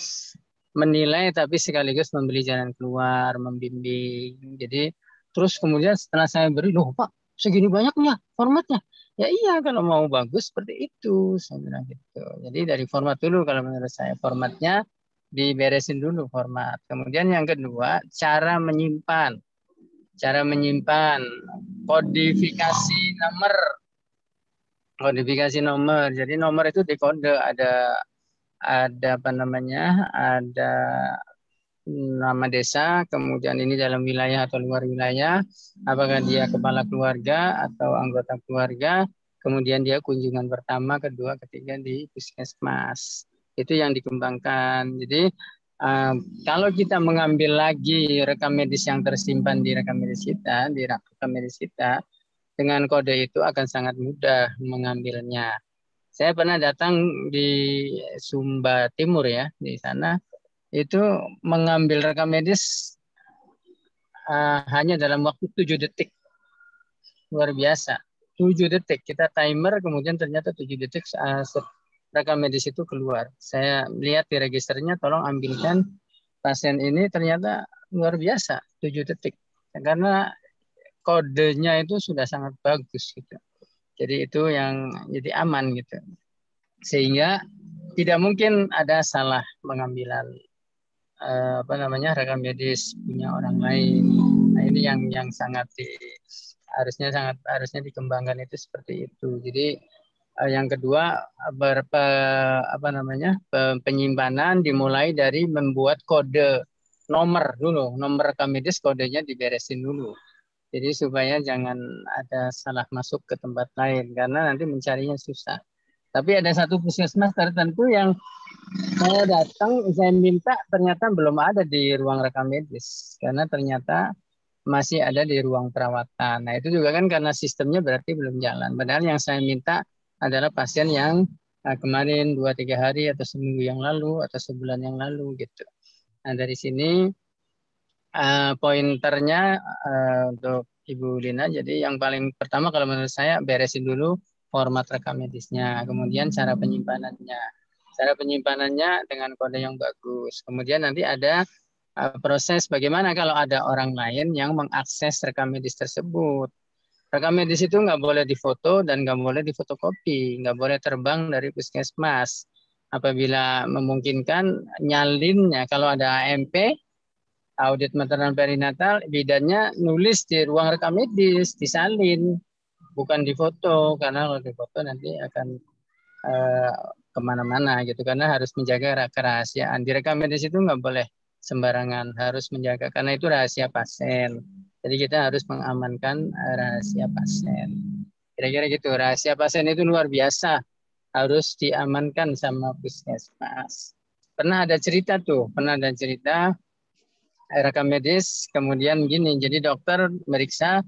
menilai tapi sekaligus memberi jalan keluar, membimbing. Jadi terus kemudian setelah saya beri, loh Pak, segini banyaknya formatnya. Ya iya kalau mau bagus seperti itu, saya bilang gitu. Jadi dari format dulu kalau menurut saya formatnya diberesin dulu format. Kemudian yang kedua, cara menyimpan. Cara menyimpan kodifikasi nomor. Kodifikasi nomor. Jadi nomor itu dikode ada ada nama desa, kemudian ini dalam wilayah atau luar wilayah, apakah dia kepala keluarga atau anggota keluarga, kemudian dia kunjungan pertama, kedua, ketiga di puskesmas. Itu yang dikembangkan. Jadi kalau kita mengambil lagi rekam medis yang tersimpan di rekam medis kita, dengan kode itu akan sangat mudah mengambilnya. Saya pernah datang di Sumba Timur ya, di sana itu mengambil rekam medis hanya dalam waktu 7 detik. Luar biasa. 7 detik. Kita timer, kemudian ternyata 7 detik rekam medis itu keluar. Saya lihat di registernya, tolong ambilkan pasien ini, ternyata luar biasa. 7 detik. Karena kodenya itu sudah sangat bagus gitu. Jadi itu yang jadi aman gitu. Sehingga tidak mungkin ada salah pengambilan rekam medis punya orang lain. Nah, ini yang sangat harusnya dikembangkan itu seperti itu. Jadi yang kedua penyimpanan dimulai dari membuat kode nomor dulu, nomor rekam medis kodenya diberesin dulu. Jadi supaya jangan ada salah masuk ke tempat lain karena nanti mencarinya susah. Tapi ada satu puskesmas tertentu yang saya datang, saya minta ternyata belum ada di ruang rekam medis karena ternyata masih ada di ruang perawatan. Nah itu juga kan karena sistemnya berarti belum jalan. Padahal yang saya minta adalah pasien yang kemarin 2-3 hari atau seminggu yang lalu atau sebulan yang lalu gitu. Nah dari sini pointernya untuk Ibu Lina, jadi yang paling pertama kalau menurut saya beresin dulu format rekam medisnya, kemudian cara penyimpanannya. Cara penyimpanannya dengan kode yang bagus. Kemudian nanti ada proses bagaimana kalau ada orang lain yang mengakses rekam medis tersebut. Rekam medis itu nggak boleh difoto dan nggak boleh difotokopi, nggak boleh terbang dari puskesmas. Apabila memungkinkan nyalinnya, kalau ada AMP, audit maternal perinatal, bidannya nulis di ruang rekam medis, disalin, bukan difoto, karena kalau difoto nanti akan kemana-mana gitu, karena harus menjaga kerahasiaan. Di rekam medis itu nggak boleh sembarangan, harus menjaga, karena itu rahasia pasien. Jadi kita harus mengamankan rahasia pasien. Kira-kira gitu, rahasia pasien itu luar biasa, harus diamankan sama puskesmas. Pernah ada cerita rekam medis, kemudian gini, jadi dokter meriksa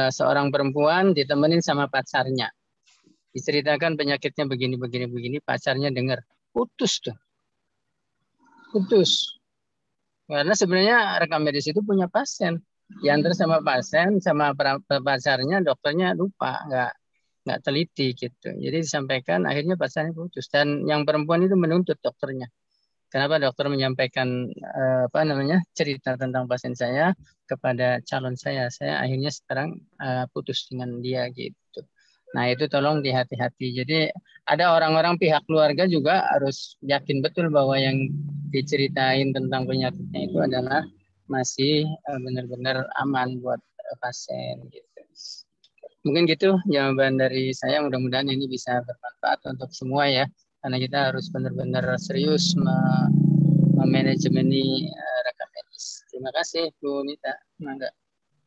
seorang perempuan ditemenin sama pacarnya. Diceritakan penyakitnya begini, pacarnya dengar, putus tuh. Putus. Karena sebenarnya rekam medis itu punya pasien. Diantar sama pasien, sama pacarnya, dokternya lupa, nggak teliti gitu. Jadi disampaikan, akhirnya pacarnya putus. Dan yang perempuan itu menuntut dokternya. Kenapa dokter menyampaikan cerita tentang pasien saya kepada calon saya akhirnya sekarang putus dengan dia gitu. Nah itu tolong dihati-hati. Jadi ada orang-orang pihak keluarga juga harus yakin betul bahwa yang diceritain tentang penyakitnya itu adalah masih benar-benar aman buat pasien gitu. Mungkin gitu jawaban dari saya, mudah-mudahan ini bisa bermanfaat untuk semua ya. Karena kita harus benar-benar serius memanajemeni rekam medis. Terima kasih Bu Nita. Mangga.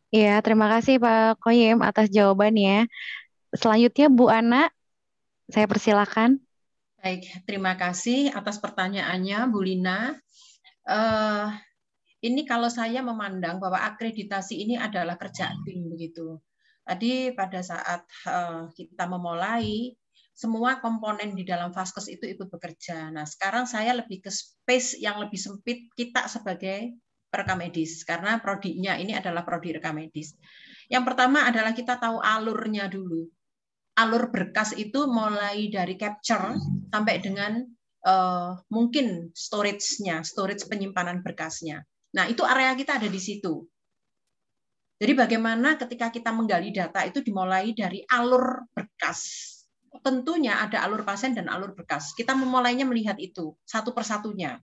Iya, terima kasih Pak Koyem atas jawabannya. Selanjutnya Bu Ana, saya persilakan. Baik, terima kasih atas pertanyaannya Bu Lina. Ini kalau saya memandang bahwa akreditasi ini adalah kerja tim begitu. Tadi pada saat kita memulai, semua komponen di dalam Vaskes itu ikut bekerja. Nah, sekarang saya lebih ke space yang lebih sempit kita sebagai rekam medis, karena prodinya ini adalah prodi rekam medis. Yang pertama adalah kita tahu alurnya dulu. Alur berkas itu mulai dari capture sampai dengan mungkin storage penyimpanan berkasnya. Nah, itu area kita ada di situ. Jadi bagaimana ketika kita menggali data itu dimulai dari alur berkas. Tentunya ada alur pasien dan alur berkas. Kita memulainya melihat itu satu persatunya.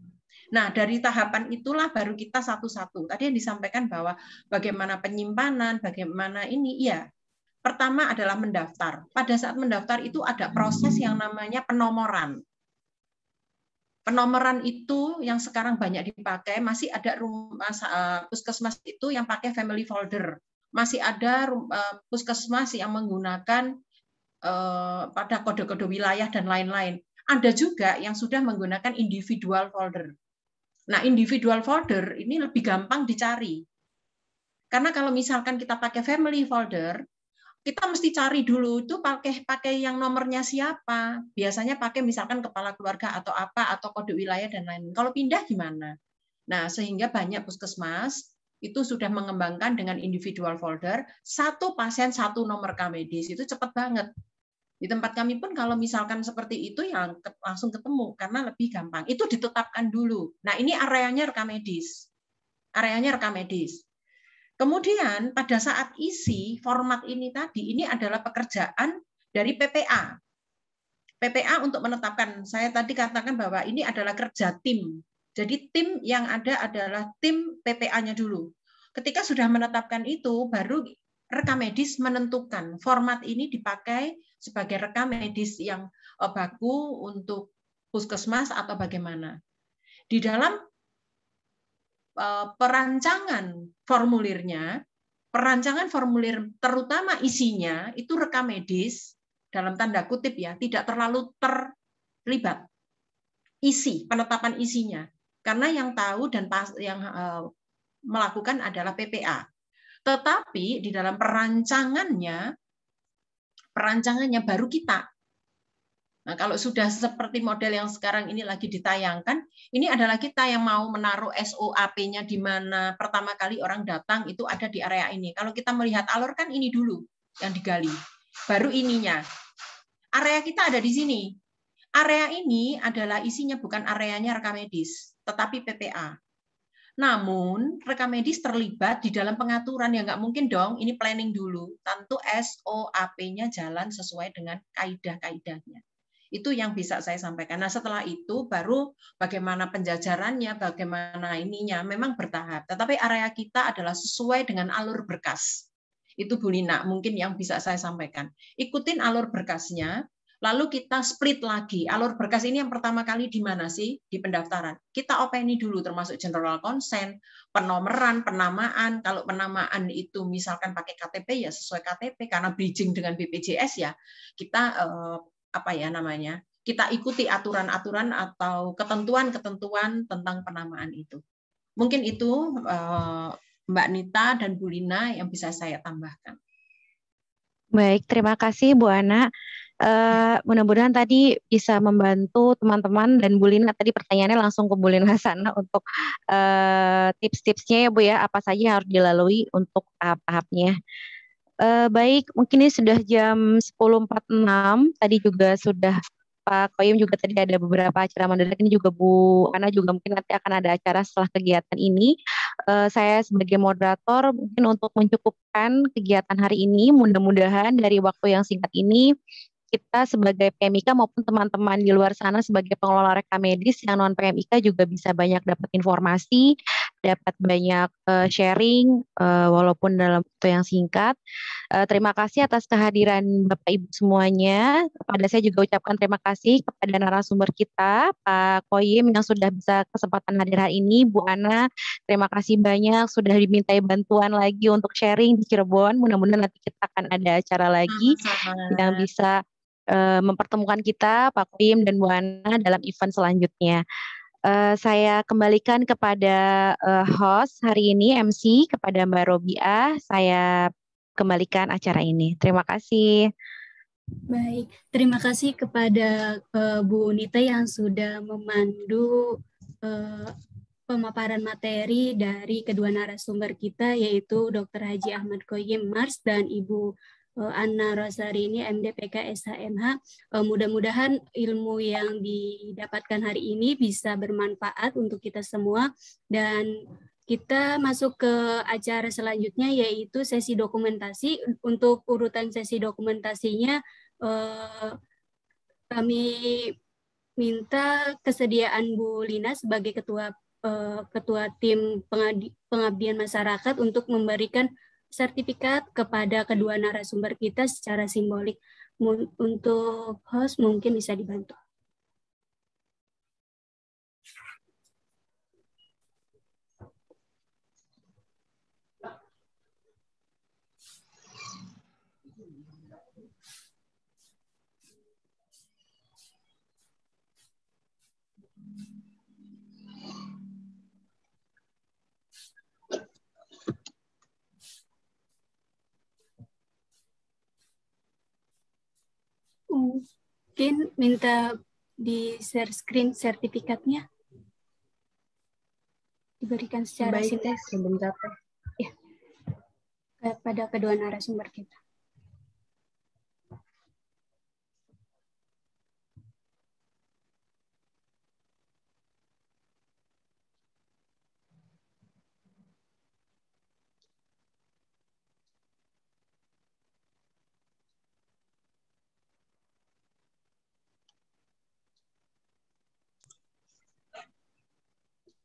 Nah, dari tahapan itulah baru kita satu-satu. Tadi yang disampaikan bahwa bagaimana penyimpanan, bagaimana ini, ya. Pertama adalah mendaftar. Pada saat mendaftar itu ada proses yang namanya penomoran. Penomoran itu yang sekarang banyak dipakai, masih ada puskesmas itu yang pakai family folder. Masih ada puskesmas yang menggunakan pada kode-kode wilayah dan lain-lain. Ada juga yang sudah menggunakan individual folder. Nah, individual folder ini lebih gampang dicari. Karena kalau misalkan kita pakai family folder, kita mesti cari dulu itu pakai yang nomornya siapa. Biasanya pakai misalkan kepala keluarga atau apa atau kode wilayah dan lain-lain. Kalau pindah gimana? Nah, sehingga banyak puskesmas itu sudah mengembangkan dengan individual folder, satu pasien satu nomor rekam medis, itu cepat banget. Di tempat kami pun kalau misalkan seperti itu ya langsung ketemu karena lebih gampang. Itu ditetapkan dulu. Nah, ini areanya rekam medis. Areanya rekam medis. Kemudian pada saat isi format ini tadi, ini adalah pekerjaan dari PPA. PPA untuk menetapkan, saya tadi katakan bahwa ini adalah kerja tim. Jadi tim yang ada adalah tim PPA-nya dulu. Ketika sudah menetapkan itu, baru rekam medis menentukan format ini dipakai sebagai rekam medis yang baku untuk puskesmas atau bagaimana. Di dalam perancangan formulirnya, perancangan formulir terutama isinya itu rekam medis dalam tanda kutip ya, tidak terlalu terlibat isi penetapan isinya, karena yang tahu dan yang melakukan adalah PPA. Tetapi di dalam perancangannya baru kita. Nah, kalau sudah seperti model yang sekarang ini lagi ditayangkan, ini adalah kita yang mau menaruh SOAP-nya di mana pertama kali orang datang itu ada di area ini. Kalau kita melihat alur kan ini dulu yang digali, baru ininya. Area kita ada di sini. Area ini adalah isinya bukan areanya rekam medis, tetapi PPA. Namun rekam medis terlibat di dalam pengaturan ya nggak mungkin dong. Ini planning dulu. Tentu SOAP-nya jalan sesuai dengan kaidah-kaidahnya. Itu yang bisa saya sampaikan. Nah, setelah itu baru bagaimana penjajarannya, bagaimana ininya, memang bertahap. Tetapi area kita adalah sesuai dengan alur berkas. Itu Bu Lina, mungkin yang bisa saya sampaikan. Ikutin alur berkasnya, lalu kita split lagi. Alur berkas ini yang pertama kali di mana sih? Di pendaftaran. Kita openi dulu, termasuk general consent, penomeran, penamaan. Kalau penamaan itu misalkan pakai KTP, ya sesuai KTP, karena bridging dengan BPJS ya, kita apa ya namanya, kita ikuti aturan-aturan atau ketentuan-ketentuan tentang penamaan itu. Mungkin itu Mbak Nita dan Bu Lina yang bisa saya tambahkan. Baik, terima kasih Bu Ana. Mudah-mudahan tadi bisa membantu teman-teman, dan Bu Lina tadi pertanyaannya langsung ke Bu Lina sana untuk tips-tipsnya ya Bu ya, apa saja yang harus dilalui untuk tahap-tahapnya. Baik, mungkin ini sudah jam 10.46. Tadi juga sudah Pak Koyim juga tadi ada beberapa acara mendadak. Ini juga Bu Ana juga mungkin nanti akan ada acara setelah kegiatan ini. Saya sebagai moderator mungkin untuk mencukupkan kegiatan hari ini, mudah-mudahan dari waktu yang singkat ini kita sebagai PMIK maupun teman-teman di luar sana sebagai pengelola rekam medis yang non PMIK juga bisa banyak dapat informasi, dapat banyak sharing walaupun dalam waktu yang singkat. Terima kasih atas kehadiran Bapak Ibu semuanya. Kepada saya juga ucapkan terima kasih kepada narasumber kita, Pak Koyim yang sudah bisa kesempatan hadir hari ini. Bu Ana, terima kasih banyak sudah dimintai bantuan lagi untuk sharing di Cirebon. Mudah-mudahan nanti kita akan ada acara lagi yang bisa mempertemukan kita, Pak Koyim dan Bu Ana dalam event selanjutnya. Saya kembalikan kepada host hari ini, MC, kepada Mbak Robiah. Saya kembalikan acara ini. Terima kasih. Baik, terima kasih kepada Bu Nita yang sudah memandu pemaparan materi dari kedua narasumber kita, yaitu Dr. Haji Ahmad Koyim Mars dan Ibu Anna Rosarini MDPK SHMH. Mudah-mudahan ilmu yang didapatkan hari ini bisa bermanfaat untuk kita semua, dan kita masuk ke acara selanjutnya yaitu sesi dokumentasi. Untuk urutan sesi dokumentasinya kami minta kesediaan Bu Lina sebagai ketua tim pengabdian masyarakat untuk memberikan sertifikat kepada kedua narasumber kita secara simbolik. Untuk host mungkin bisa dibantu. Mungkin minta di share screen sertifikatnya. Diberikan secara Baik, Teh, simultan. sebentar, Teh. Ya, kepada kedua narasumber kita.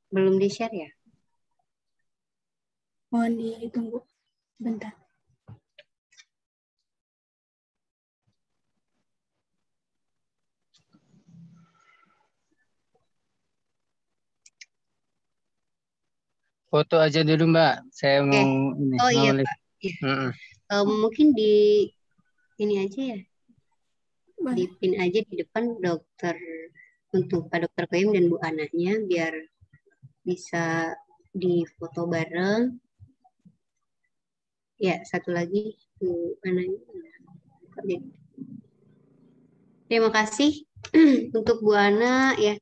Belum di-share ya? Mohon ditunggu sebentar. Foto aja dulu Mbak. Saya mau ini. Oh iya mau Pak. Ya. Mungkin di ini aja ya. Di pin aja di depan dokter untuk Pak Dokter Koyem dan Bu Ananya biar bisa difoto bareng. Ya, satu lagi Bu Ananya. Terima kasih untuk Bu Ana ya.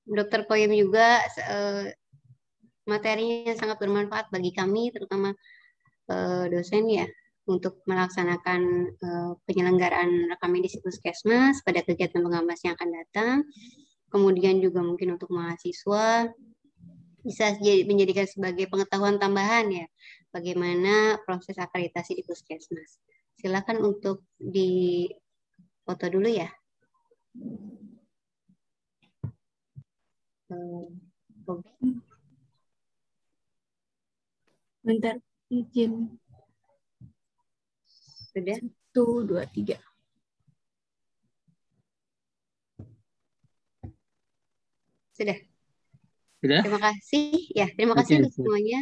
Dokter Koyem juga materinya sangat bermanfaat bagi kami, terutama dosen ya, untuk melaksanakan penyelenggaraan rekam medis di Puskesmas pada kegiatan pengawas yang akan datang. Kemudian juga mungkin untuk mahasiswa bisa menjadikan sebagai pengetahuan tambahan ya, bagaimana proses akreditasi di Puskesmas. Silakan untuk di foto dulu ya. Bentar, izin. Sudah? 1, 2, 3. Sudah? Sudah? Terima kasih. Ya, terima kasih Oke, untuk semuanya.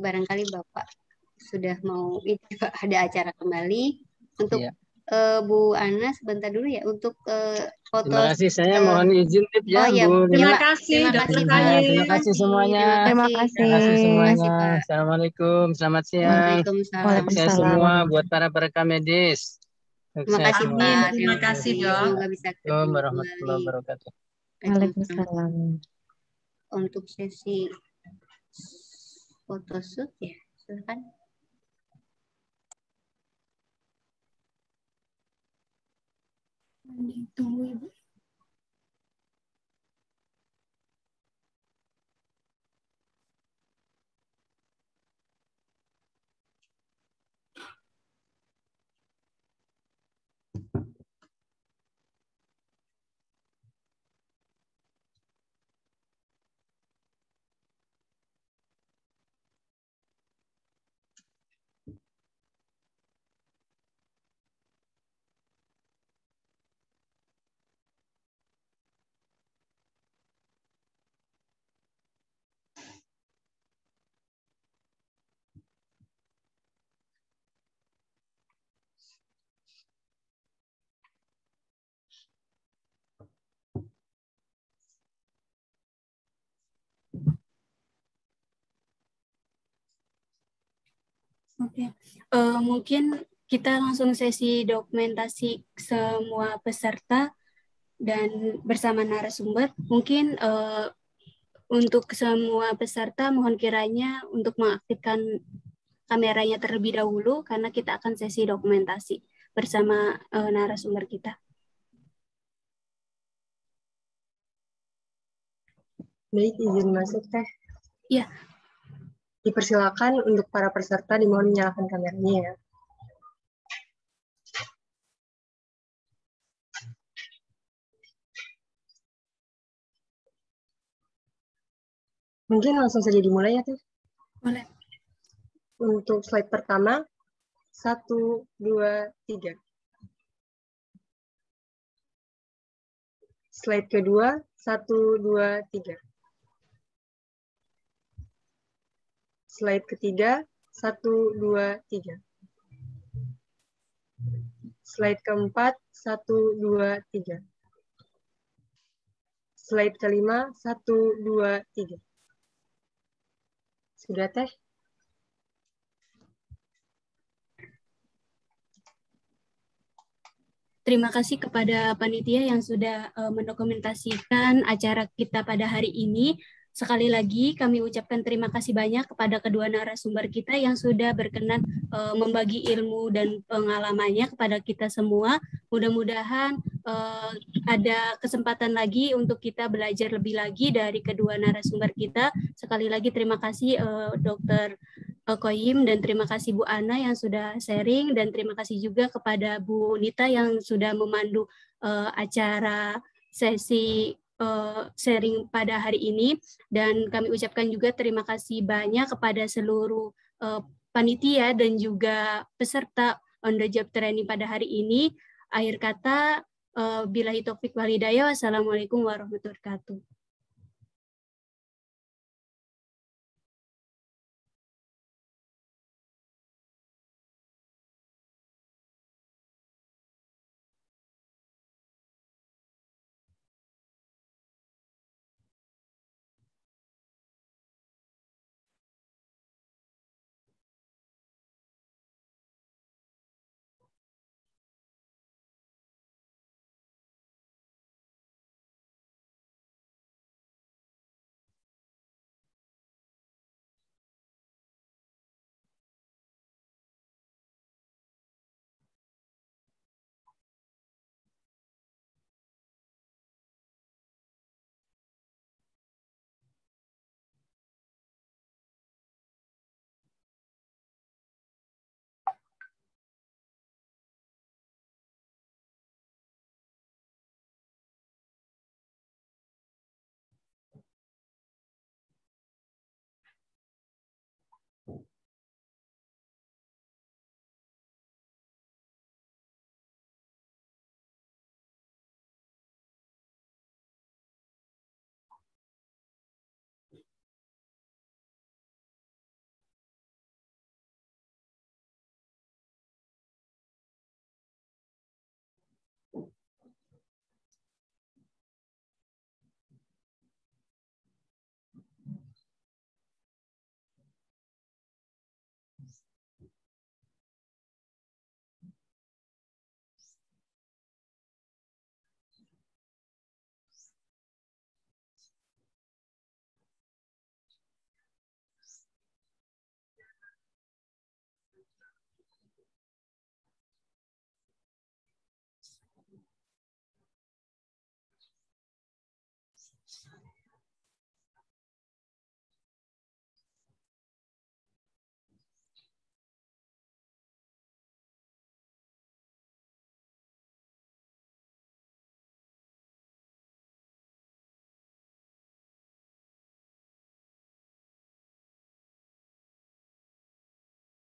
Barangkali Bapak sudah mau Pak, ada acara kembali. Untuk Bu Ana sebentar dulu ya untuk foto. Terima kasih. Saya mohon izin tip ya, oh, iya. Bu. Terima kasih, Dokter Koyem. Terima kasih semuanya. Terima kasih. Terima kasih semuanya. Terima kasih, Pak. Assalamualaikum. Selamat siang. Waalaikumsalam. Sukses semua buat para perekam medis. Terima kasih, semua. Pak. Terima kasih, Dok. Semoga bisa ketemu Assalamualaikum kembali. warahmatullahi wabarakatuh. Waalaikumsalam. Untuk sesi photoshoot ya, silakan. Tunggu Ibu. Oke, mungkin kita langsung sesi dokumentasi semua peserta dan bersama narasumber. Mungkin untuk semua peserta mohon kiranya untuk mengaktifkan kameranya terlebih dahulu karena kita akan sesi dokumentasi bersama narasumber kita. Baik, izin masuk Teh. Iya. Dipersilakan untuk para peserta dimohon menyalakan kameranya ya. Mungkin langsung saja dimulai ya Teh. Boleh. Untuk slide pertama, 1, 2, 3. Slide kedua, 1, 2, 3. Slide ketiga, 1, 2, 3. Slide keempat, 1, 2, 3. Slide kelima, 1, 2, 3. Sudah Teh? terima kasih kepada panitia yang sudah mendokumentasikan acara kita pada hari ini. Sekali lagi kami ucapkan terima kasih banyak kepada kedua narasumber kita yang sudah berkenan membagi ilmu dan pengalamannya kepada kita semua. Mudah-mudahan ada kesempatan lagi untuk kita belajar lebih lagi dari kedua narasumber kita. Sekali lagi terima kasih Dr. Koyim dan terima kasih Bu Ana yang sudah sharing dan terima kasih juga kepada Bu Nita yang sudah memandu acara sesi sharing pada hari ini, dan kami ucapkan juga terima kasih banyak kepada seluruh panitia dan juga peserta on the job training pada hari ini. Akhir kata, billahi taufik wal hidayah. Wassalamualaikum warahmatullahi wabarakatuh.